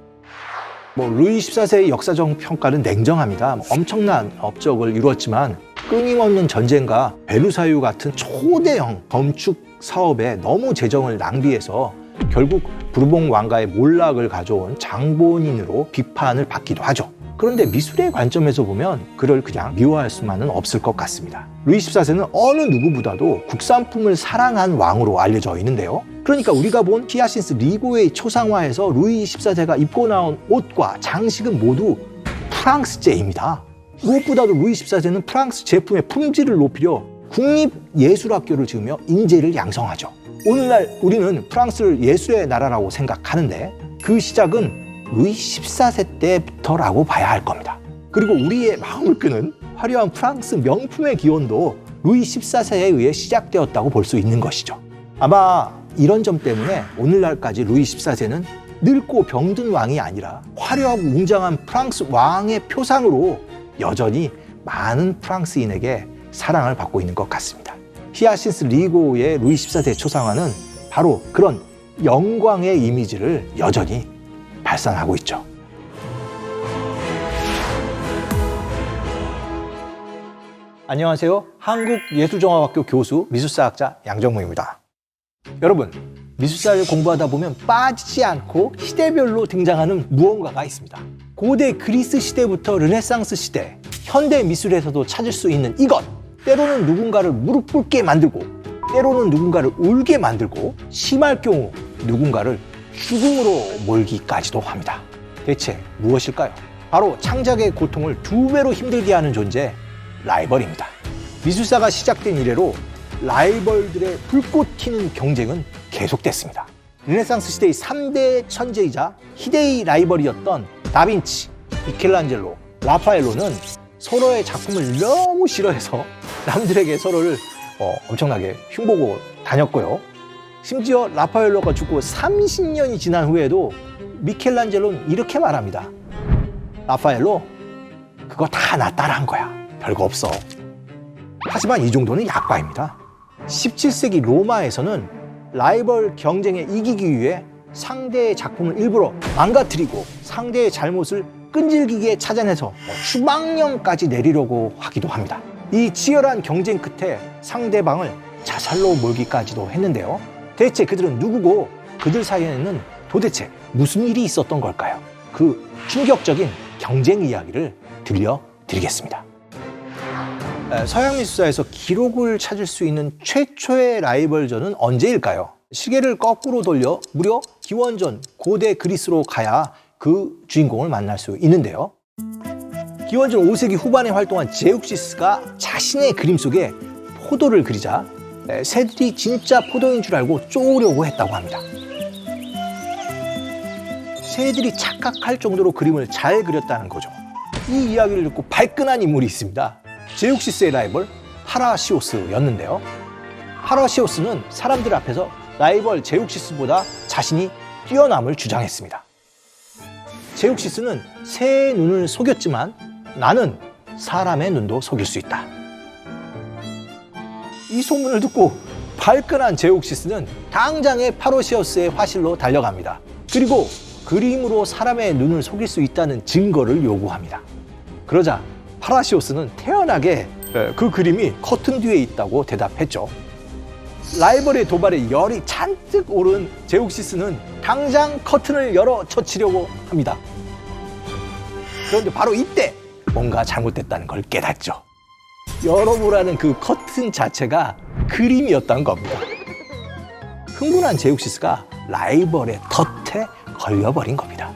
루이 14세의 역사적 평가는 냉정합니다. 엄청난 업적을 이루었지만 끊임없는 전쟁과 베르사유 같은 초대형 건축 사업에 너무 재정을 낭비해서 결국 부르봉 왕가의 몰락을 가져온 장본인으로 비판을 받기도 하죠. 그런데 미술의 관점에서 보면 그를 그냥 미워할 수만은 없을 것 같습니다. 루이 14세는 어느 누구보다도 국산품을 사랑한 왕으로 알려져 있는데요. 그러니까 우리가 본 히아신스 리고의 초상화에서 루이 14세가 입고 나온 옷과 장식은 모두 프랑스제입니다. 무엇보다도 루이 14세는 프랑스 제품의 품질을 높이려 국립예술학교를 지으며 인재를 양성하죠. 오늘날 우리는 프랑스를 예술의 나라라고 생각하는데 그 시작은 루이 14세 때부터라고 봐야 할 겁니다. 그리고 우리의 마음을 끄는 화려한 프랑스 명품의 기원도 루이 14세에 의해 시작되었다고 볼 수 있는 것이죠. 아마 이런 점 때문에 오늘날까지 루이 14세는 늙고 병든 왕이 아니라 화려하고 웅장한 프랑스 왕의 표상으로 여전히 많은 프랑스인에게 사랑을 받고 있는 것 같습니다. 히아신스 리고의 루이 14세 초상화는 바로 그런 영광의 이미지를 여전히 발산하고 있죠. 안녕하세요. 한국예술종합학교 교수 미술사학자 양정무입니다. 여러분, 미술사를 공부하다 보면 빠지지 않고 시대별로 등장하는 무언가가 있습니다. 고대 그리스 시대부터 르네상스 시대, 현대 미술에서도 찾을 수 있는 이것! 때로는 누군가를 무릎 꿇게 만들고, 때로는 누군가를 울게 만들고, 심할 경우 누군가를 죽음으로 몰기까지도 합니다. 대체 무엇일까요? 바로 창작의 고통을 2배로 힘들게 하는 존재, 라이벌입니다. 미술사가 시작된 이래로 라이벌들의 불꽃 튀는 경쟁은 계속됐습니다. 르네상스 시대의 3대 천재이자 희대의 라이벌이었던 다빈치, 미켈란젤로, 라파엘로는 서로의 작품을 너무 싫어해서 남들에게 서로를 엄청나게 흉보고 다녔고요. 심지어 라파엘로가 죽고 30년이 지난 후에도 미켈란젤로는 이렇게 말합니다. 라파엘로, 그거 다 나 따라한 거야. 별거 없어. 하지만 이 정도는 약과입니다. 17세기 로마에서는 라이벌 경쟁에 이기기 위해 상대의 작품을 일부러 망가뜨리고 상대의 잘못을 끈질기게 찾아내서 추방령까지 내리려고 하기도 합니다. 이 치열한 경쟁 끝에 상대방을 자살로 몰기까지도 했는데요. 대체 그들은 누구고 그들 사이에는 도대체 무슨 일이 있었던 걸까요? 그 충격적인 경쟁 이야기를 들려드리겠습니다. 서양 미술사에서 기록을 찾을 수 있는 최초의 라이벌전은 언제일까요? 시계를 거꾸로 돌려 무려 기원전 고대 그리스로 가야 그 주인공을 만날 수 있는데요. 기원전 5세기 후반에 활동한 제욱시스가 자신의 그림 속에 포도를 그리자 새들이 진짜 포도인 줄 알고 쪼으려고 했다고 합니다. 새들이 착각할 정도로 그림을 잘 그렸다는 거죠. 이 이야기를 듣고 발끈한 인물이 있습니다. 제욱시스의 라이벌 파라시오스였는데요. 파라시오스는 사람들 앞에서 라이벌 제욱시스보다 자신이 뛰어남을 주장했습니다. 제욱시스는 새의 눈을 속였지만 나는 사람의 눈도 속일 수 있다. 이 소문을 듣고 발끈한 제욱시스는 당장의 파라시오스의 화실로 달려갑니다. 그리고 그림으로 사람의 눈을 속일 수 있다는 증거를 요구합니다. 그러자 파라시오스는 태연하게 그 그림이 커튼 뒤에 있다고 대답했죠. 라이벌의 도발에 열이 잔뜩 오른 제욱시스는 당장 커튼을 열어 젖히려고 합니다. 그런데 바로 이때 뭔가 잘못됐다는 걸 깨닫죠. 열어보라는 그 커튼 자체가 그림이었던 겁니다. 흥분한 제욱시스가 라이벌의 덫에 걸려버린 겁니다.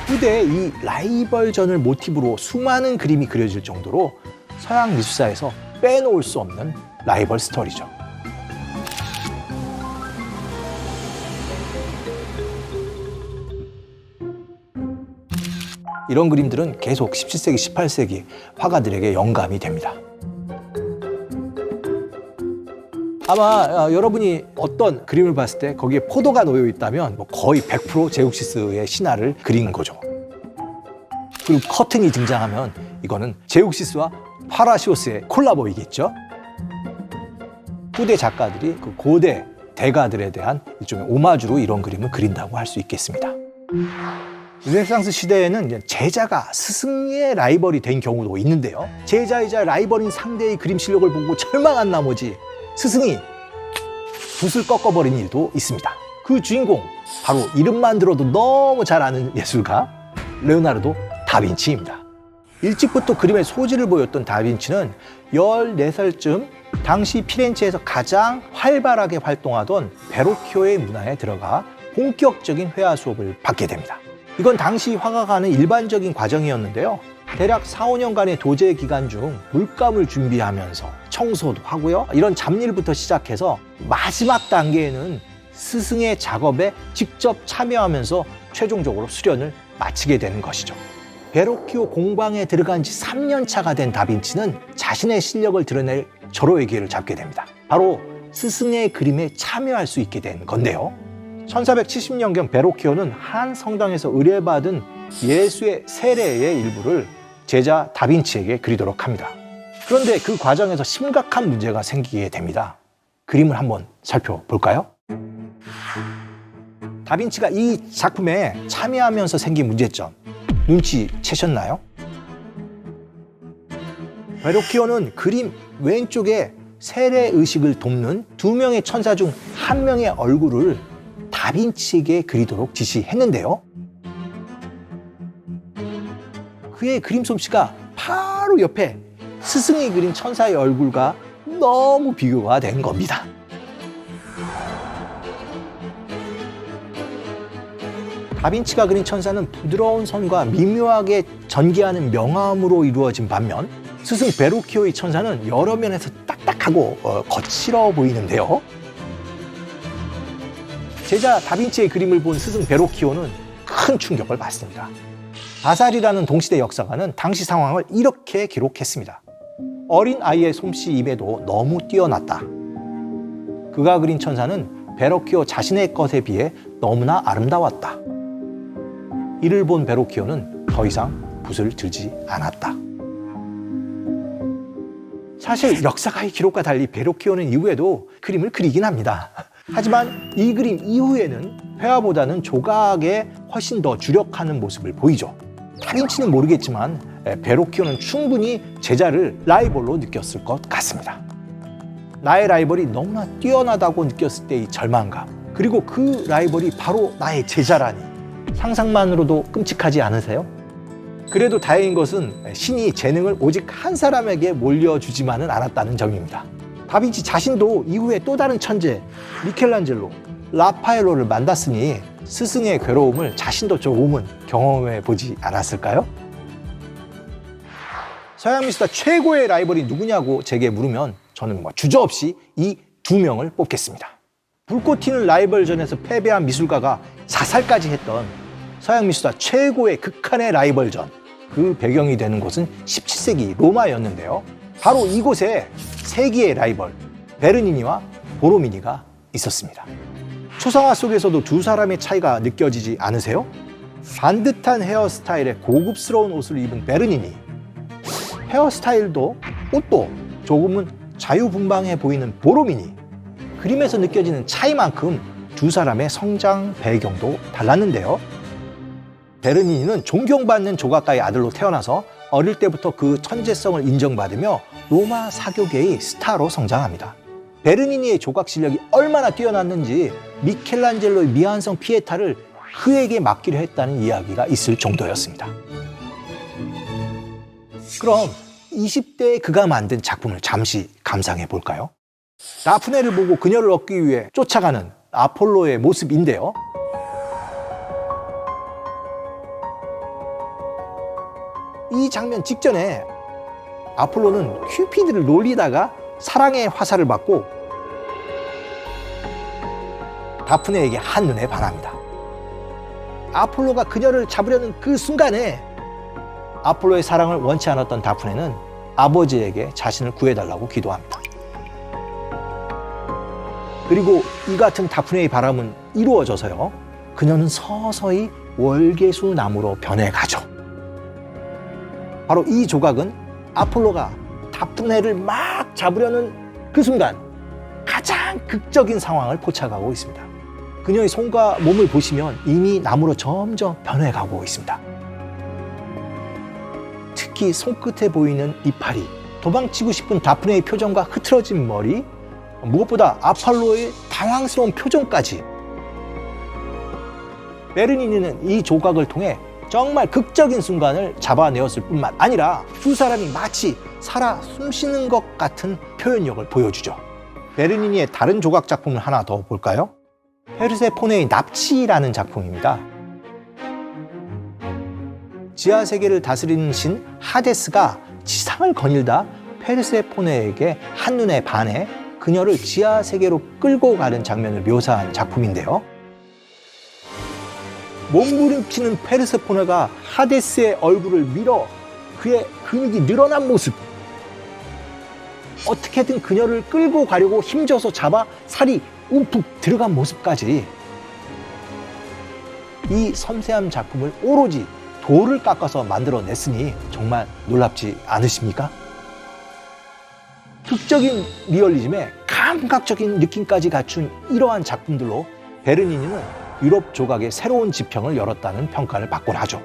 후대에 이 라이벌전을 모티브로 수많은 그림이 그려질 정도로 서양 미술사에서 빼놓을 수 없는 라이벌 스토리죠. 이런 그림들은 계속 17세기, 18세기 화가들에게 영감이 됩니다. 아마 여러분이 어떤 그림을 봤을 때 거기에 포도가 놓여 있다면 거의 100% 제욱시스의 신화를 그린 거죠. 그리고 커튼이 등장하면 이거는 제욱시스와 파라시오스의 콜라보이겠죠. 후대 작가들이 그 고대 대가들에 대한 일종의 오마주로 이런 그림을 그린다고 할 수 있겠습니다. 르네상스 시대에는 이제 제자가 스승의 라이벌이 된 경우도 있는데요. 제자이자 라이벌인 상대의 그림 실력을 보고 절망한 나머지 스승이 붓을 꺾어버린 일도 있습니다. 그 주인공, 바로 이름만 들어도 너무 잘 아는 예술가 레오나르도 다빈치입니다. 일찍부터 그림의 소질을 보였던 다빈치는 14살쯤 당시 피렌체에서 가장 활발하게 활동하던 베로키오의 문화에 들어가 본격적인 회화 수업을 받게 됩니다. 이건 당시 화가가 하는 일반적인 과정이었는데요. 대략 4, 5년간의 도제 기간 중 물감을 준비하면서 청소도 하고요. 이런 잡일부터 시작해서 마지막 단계에는 스승의 작업에 직접 참여하면서 최종적으로 수련을 마치게 되는 것이죠. 베로키오 공방에 들어간 지 3년 차가 된 다빈치는 자신의 실력을 드러낼 절호의 기회를 잡게 됩니다. 바로 스승의 그림에 참여할 수 있게 된 건데요. 1470년경 베로키오는 한 성당에서 의뢰받은 예수의 세례의 일부를 제자 다빈치에게 그리도록 합니다. 그런데 그 과정에서 심각한 문제가 생기게 됩니다. 그림을 한번 살펴볼까요? 다빈치가 이 작품에 참여하면서 생긴 문제점 눈치채셨나요? 베로키오는 그림 왼쪽에 세례의식을 돕는 2명의 천사 중 1명의 얼굴을 다빈치에게 그리도록 지시했는데요. 그의 그림 솜씨가 바로 옆에 스승이 그린 천사의 얼굴과 너무 비교가 된 겁니다. 다빈치가 그린 천사는 부드러운 선과 미묘하게 전개하는 명암으로 이루어진 반면 스승 베로키오의 천사는 여러 면에서 딱딱하고 거칠어 보이는데요. 제자 다빈치의 그림을 본 스승 베로키오는 큰 충격을 받습니다. 바살이라는 동시대 역사가는 당시 상황을 이렇게 기록했습니다. 어린 아이의 솜씨임에도 너무 뛰어났다. 그가 그린 천사는 베로키오 자신의 것에 비해 너무나 아름다웠다. 이를 본 베로키오는 더 이상 붓을 들지 않았다. 사실 역사가의 기록과 달리 베로키오는 이후에도 그림을 그리긴 합니다. 하지만 이 그림 이후에는 회화보다는 조각에 훨씬 더 주력하는 모습을 보이죠. 다빈치는 모르겠지만 베로키오는 충분히 제자를 라이벌로 느꼈을 것 같습니다. 나의 라이벌이 너무나 뛰어나다고 느꼈을 때의 절망감, 그리고 그 라이벌이 바로 나의 제자라니 상상만으로도 끔찍하지 않으세요? 그래도 다행인 것은 신이 재능을 오직 한 사람에게 몰려주지만은 않았다는 점입니다. 다빈치 자신도 이후에 또 다른 천재 미켈란젤로, 라파엘로를 만났으니 스승의 괴로움을 자신도 조금은 경험해 보지 않았을까요? 서양 미술가 최고의 라이벌이 누구냐고 제게 물으면 저는 주저없이 이 2명을 뽑겠습니다. 불꽃 튀는 라이벌전에서 패배한 미술가가 자살까지 했던 서양 미술가 최고의 극한의 라이벌전, 그 배경이 되는 곳은 17세기 로마였는데요. 바로 이곳에 세기의 라이벌 베르니니와 보로미니가 있었습니다. 초상화 속에서도 두 사람의 차이가 느껴지지 않으세요? 반듯한 헤어스타일에 고급스러운 옷을 입은 베르니니, 헤어스타일도 옷도 조금은 자유분방해 보이는 보로미니, 그림에서 느껴지는 차이만큼 두 사람의 성장 배경도 달랐는데요. 베르니니는 존경받는 조각가의 아들로 태어나서 어릴 때부터 그 천재성을 인정받으며 로마 사교계의 스타로 성장합니다. 베르니니의 조각 실력이 얼마나 뛰어났는지 미켈란젤로의 미완성 피에타를 그에게 맡기려 했다는 이야기가 있을 정도였습니다. 그럼 20대의 그가 만든 작품을 잠시 감상해 볼까요? 다프네를 보고 그녀를 얻기 위해 쫓아가는 아폴로의 모습인데요. 이 장면 직전에 아폴로는 큐피드를 놀리다가 사랑의 화살을 받고 다프네에게 한눈에 반합니다. 아폴로가 그녀를 잡으려는 그 순간에 아폴로의 사랑을 원치 않았던 다프네는 아버지에게 자신을 구해달라고 기도합니다. 그리고 이 같은 다프네의 바람은 이루어져서요, 그녀는 서서히 월계수 나무로 변해가죠. 바로 이 조각은 아폴로가 다프네를 막 잡으려는 그 순간 가장 극적인 상황을 포착하고 있습니다. 그녀의 손과 몸을 보시면 이미 나무로 점점 변해가고 있습니다. 특히 손끝에 보이는 이파리, 도망치고 싶은 다프네의 표정과 흐트러진 머리, 무엇보다 아폴로의 당황스러운 표정까지. 베르니니는 이 조각을 통해 정말 극적인 순간을 잡아내었을 뿐만 아니라 두 사람이 마치 살아 숨쉬는 것 같은 표현력을 보여주죠. 베르니니의 다른 조각 작품을 하나 더 볼까요? 페르세포네의 납치라는 작품입니다. 지하세계를 다스리는 신 하데스가 지상을 거닐다 페르세포네에게 한눈에 반해 그녀를 지하세계로 끌고 가는 장면을 묘사한 작품인데요. 몸부림치는 페르세포네가 하데스의 얼굴을 밀어 그의 근육이 늘어난 모습, 어떻게든 그녀를 끌고 가려고 힘줘서 잡아 살이 움푹 들어간 모습까지. 이 섬세한 작품을 오로지 돌을 깎아서 만들어냈으니 정말 놀랍지 않으십니까? 극적인 리얼리즘에 감각적인 느낌까지 갖춘 이러한 작품들로 베르니니는 유럽 조각의 새로운 지평을 열었다는 평가를 받곤 하죠.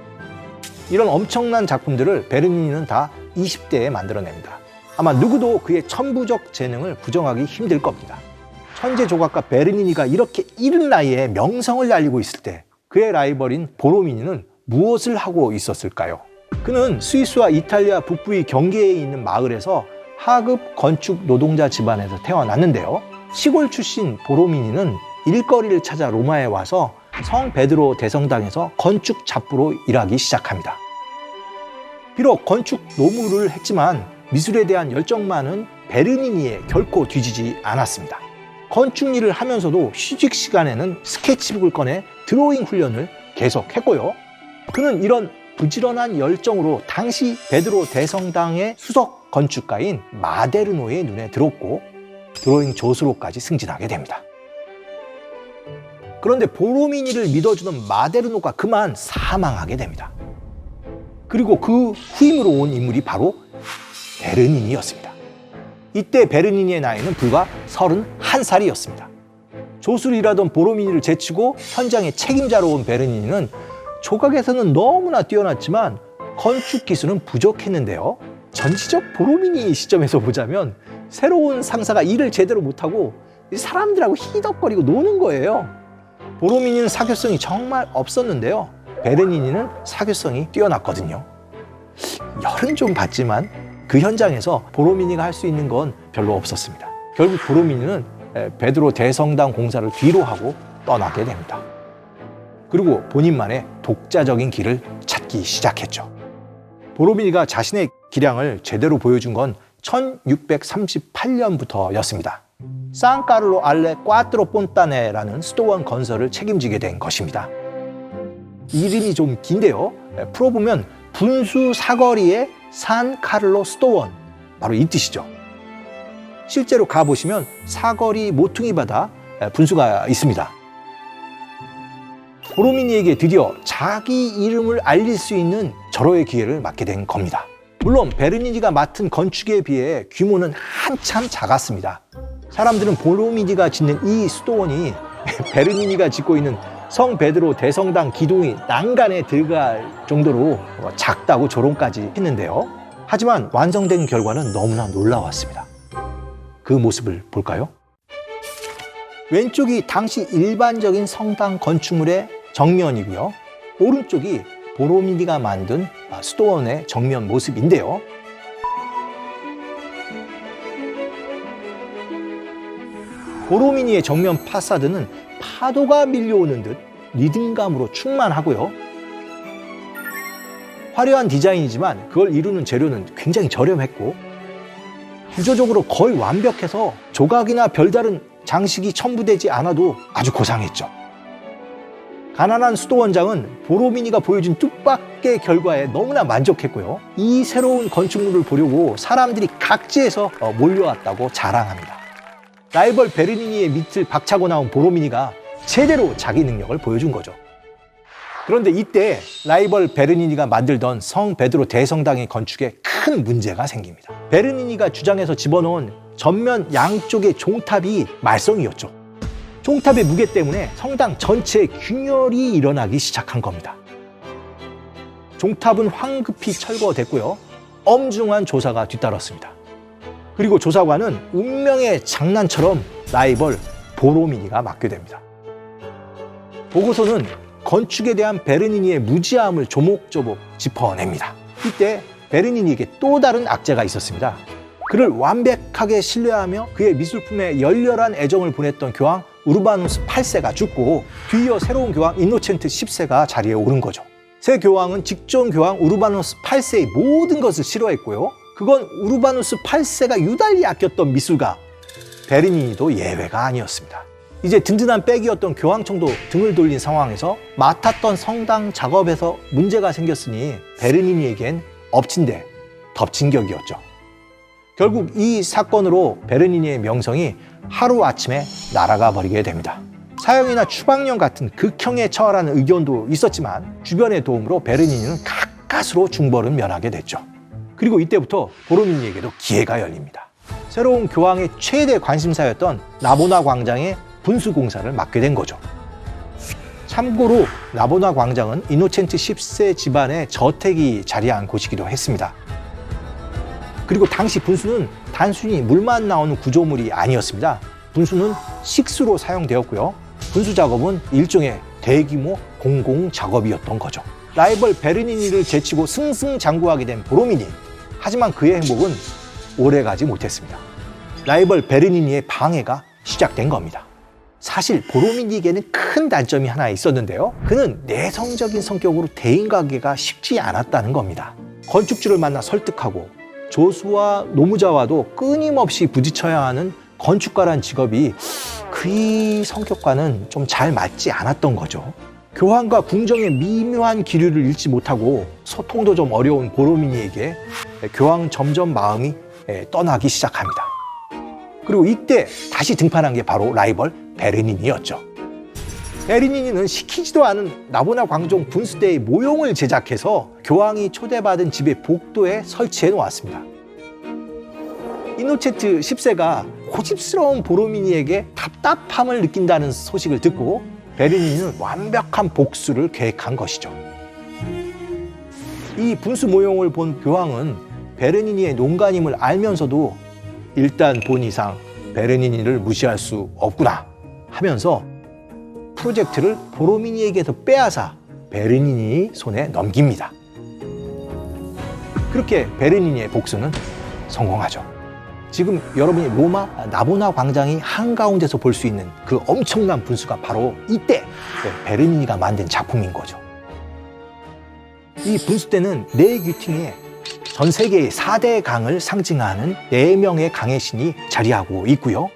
이런 엄청난 작품들을 베르니니는 다 20대에 만들어냅니다. 아마 누구도 그의 천부적 재능을 부정하기 힘들 겁니다. 천재 조각가 베르니니가 이렇게 이른 나이에 명성을 날리고 있을 때 그의 라이벌인 보로미니는 무엇을 하고 있었을까요? 그는 스위스와 이탈리아 북부의 경계에 있는 마을에서 하급 건축 노동자 집안에서 태어났는데요. 시골 출신 보로미니는 일거리를 찾아 로마에 와서 성 베드로 대성당에서 건축 잡부로 일하기 시작합니다. 비록 건축 노무를 했지만 미술에 대한 열정만은 베르니니에 결코 뒤지지 않았습니다. 건축 일을 하면서도 휴식 시간에는 스케치북을 꺼내 드로잉 훈련을 계속했고요. 그는 이런 부지런한 열정으로 당시 베드로 대성당의 수석 건축가인 마데르노의 눈에 들었고 드로잉 조수로까지 승진하게 됩니다. 그런데 보로미니를 믿어주던 마데르노가 그만 사망하게 됩니다. 그리고 그 후임으로 온 인물이 바로 베르니니였습니다. 이때 베르니니의 나이는 불과 31살이었습니다. 조수를 일하던 보로미니를 제치고 현장의 책임자로 온 베르니니는 조각에서는 너무나 뛰어났지만 건축 기술은 부족했는데요. 전지적 보로미니 시점에서 보자면 새로운 상사가 일을 제대로 못하고 사람들하고 희덕거리고 노는 거예요. 보로미니는 사교성이 정말 없었는데요. 베르니니는 사교성이 뛰어났거든요. 열은 좀 받지만 그 현장에서 보로미니가 할 수 있는 건 별로 없었습니다. 결국 보로미니는 베드로 대성당 공사를 뒤로 하고 떠나게 됩니다. 그리고 본인만의 독자적인 길을 찾기 시작했죠. 보로미니가 자신의 기량을 제대로 보여준 건 1638년부터였습니다. 산카를로 알레 꽈트로 폰타네라는 수도원 건설을 책임지게 된 것입니다. 이름이 좀 긴데요. 풀어보면 분수 사거리의 산 카를로 수도원, 바로 이 뜻이죠. 실제로 가보시면 사거리 모퉁이 바다 분수가 있습니다. 보로미니에게 드디어 자기 이름을 알릴 수 있는 절호의 기회를 맞게 된 겁니다. 물론 베르니니가 맡은 건축에 비해 규모는 한참 작았습니다. 사람들은 보로미니가 짓는 이 수도원이 베르니니가 짓고 있는 성 베드로 대성당 기둥이 난간에 들어갈 정도로 작다고 조롱까지 했는데요. 하지만 완성된 결과는 너무나 놀라웠습니다. 그 모습을 볼까요? 왼쪽이 당시 일반적인 성당 건축물의 정면이고요. 오른쪽이 보로미니가 만든 수도원의 정면 모습인데요. 보로미니의 정면 파사드는 파도가 밀려오는 듯 리듬감으로 충만하고요. 화려한 디자인이지만 그걸 이루는 재료는 굉장히 저렴했고 구조적으로 거의 완벽해서 조각이나 별다른 장식이 첨부되지 않아도 아주 고상했죠. 가난한 수도원장은 보로미니가 보여준 뜻밖의 결과에 너무나 만족했고요. 이 새로운 건축물을 보려고 사람들이 각지에서 몰려왔다고 자랑합니다. 라이벌 베르니니의 밑을 박차고 나온 보로미니가 제대로 자기 능력을 보여준 거죠. 그런데 이때 라이벌 베르니니가 만들던 성 베드로 대성당의 건축에 큰 문제가 생깁니다. 베르니니가 주장해서 집어넣은 전면 양쪽의 종탑이 말썽이었죠. 종탑의 무게 때문에 성당 전체에 균열이 일어나기 시작한 겁니다. 종탑은 황급히 철거됐고요. 엄중한 조사가 뒤따랐습니다. 그리고 조사관은 운명의 장난처럼 라이벌 보로미니가 맡게 됩니다. 보고서는 건축에 대한 베르니니의 무지함을 조목조목 짚어냅니다. 이때 베르니니에게 또 다른 악재가 있었습니다. 그를 완벽하게 신뢰하며 그의 미술품에 열렬한 애정을 보냈던 교황 우르바누스 8세가 죽고 뒤이어 새로운 교황 이노첸트 10세가 자리에 오른 거죠. 새 교황은 직전 교황 우르바누스 8세의 모든 것을 싫어했고요. 그건 우르바누스 8세가 유달리 아꼈던 미술가 베르니니도 예외가 아니었습니다. 이제 든든한 백이었던 교황청도 등을 돌린 상황에서 맡았던 성당 작업에서 문제가 생겼으니 베르니니에겐 엎친 데 덮친 격이었죠. 결국 이 사건으로 베르니니의 명성이 하루아침에 날아가 버리게 됩니다. 사형이나 추방령 같은 극형에 처하라는 의견도 있었지만 주변의 도움으로 베르니니는 가까스로 중벌은 면하게 됐죠. 그리고 이때부터 보로미니에게도 기회가 열립니다. 새로운 교황의 최대 관심사였던 나보나 광장의 분수 공사를 맡게 된 거죠. 참고로 나보나 광장은 이노첸트 10세 집안의 저택이 자리한 곳이기도 했습니다. 그리고 당시 분수는 단순히 물만 나오는 구조물이 아니었습니다. 분수는 식수로 사용되었고요. 분수 작업은 일종의 대규모 공공 작업이었던 거죠. 라이벌 베르니니를 제치고 승승장구하게 된 보로미니. 하지만 그의 행복은 오래가지 못했습니다. 라이벌 베르니니의 방해가 시작된 겁니다. 사실 보로미니에게는 큰 단점이 하나 있었는데요. 그는 내성적인 성격으로 대인관계가 쉽지 않았다는 겁니다. 건축주를 만나 설득하고 조수와 노무자와도 끊임없이 부딪혀야 하는 건축가란 직업이 그의 성격과는 좀 잘 맞지 않았던 거죠. 교황과 궁정의 미묘한 기류를 잃지 못하고 소통도 좀 어려운 보로미니에게 교황은 점점 마음이 떠나기 시작합니다. 그리고 이때 다시 등판한 게 바로 라이벌 베르니니였죠. 베르니니는 시키지도 않은 나보나 광종 분수대의 모형을 제작해서 교황이 초대받은 집의 복도에 설치해 놓았습니다. 이노첸트 10세가 고집스러운 보로미니에게 답답함을 느낀다는 소식을 듣고 베르니니는 완벽한 복수를 계획한 것이죠. 이 분수 모형을 본 교황은 베르니니의 농간임을 알면서도 일단 본 이상 베르니니를 무시할 수 없구나 하면서 프로젝트를 보로미니에게서 빼앗아 베르니니 손에 넘깁니다. 그렇게 베르니니의 복수는 성공하죠. 지금 여러분이 로마 나보나 광장이 한가운데서 볼 수 있는 그 엄청난 분수가 바로 이때 베르니니가 만든 작품인 거죠. 이 분수대는 네규팅에 전 세계의 4대 강을 상징하는 4명의 강의 신이 자리하고 있고요.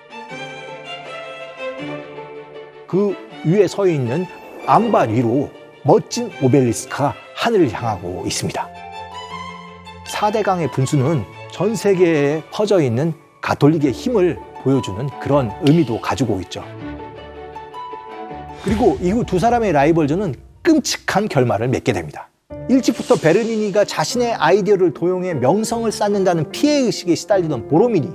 그 위에 서 있는 암바 위로 멋진 오벨리스크가 하늘을 향하고 있습니다. 4대 강의 분수는 전 세계에 퍼져 있는 가톨릭의 힘을 보여주는 그런 의미도 가지고 있죠. 그리고 이후 두 사람의 라이벌전은 끔찍한 결말을 맺게 됩니다. 일찍부터 베르니니가 자신의 아이디어를 도용해 명성을 쌓는다는 피해의식에 시달리던 보로미니.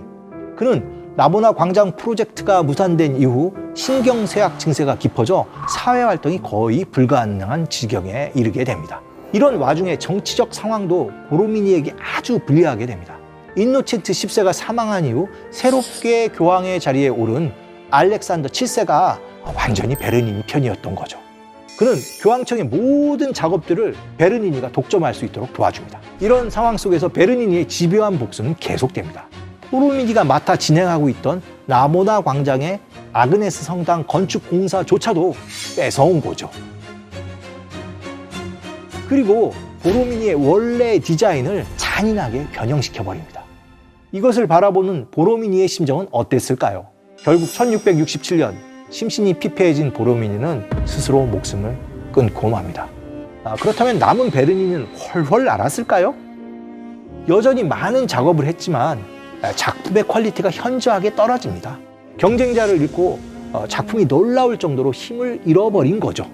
그는 나보나 광장 프로젝트가 무산된 이후 신경쇠약 증세가 깊어져 사회활동이 거의 불가능한 지경에 이르게 됩니다. 이런 와중에 정치적 상황도 보로미니에게 아주 불리하게 됩니다. 이노첸트 10세가 사망한 이후 새롭게 교황의 자리에 오른 알렉산더 7세가 완전히 베르니니 편이었던 거죠. 그는 교황청의 모든 작업들을 베르니니가 독점할 수 있도록 도와줍니다. 이런 상황 속에서 베르니니의 집요한 복수는 계속됩니다. 보로미니가 맡아 진행하고 있던 나보나 광장의 아그네스 성당 건축 공사조차도 뺏어온 거죠. 그리고 보로미니의 원래 디자인을 잔인하게 변형시켜버립니다. 이것을 바라보는 보로미니의 심정은 어땠을까요? 결국 1667년 심신이 피폐해진 보로미니는 스스로 목숨을 끊고 맙니다. 그렇다면 남은 베르니는 훨훨 앓았을까요? 여전히 많은 작업을 했지만 작품의 퀄리티가 현저하게 떨어집니다. 경쟁자를 잃고 작품이 놀라울 정도로 힘을 잃어버린 거죠.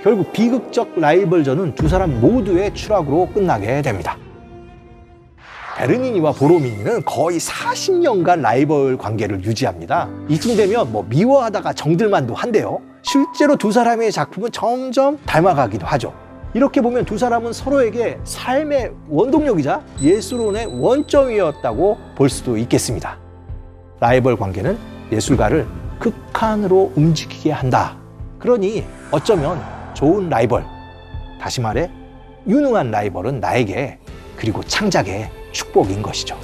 결국 비극적 라이벌전은 두 사람 모두의 추락으로 끝나게 됩니다. 베르니니와 보로미니는 거의 40년간 라이벌 관계를 유지합니다. 이쯤 되면 뭐 미워하다가 정들만도 한데요. 실제로 두 사람의 작품은 점점 닮아가기도 하죠. 이렇게 보면 두 사람은 서로에게 삶의 원동력이자 예술론의 원점이었다고 볼 수도 있겠습니다. 라이벌 관계는 예술가를 극한으로 움직이게 한다. 그러니 어쩌면 좋은 라이벌, 다시 말해 유능한 라이벌은 나에게 그리고 창작의 축복인 것이죠.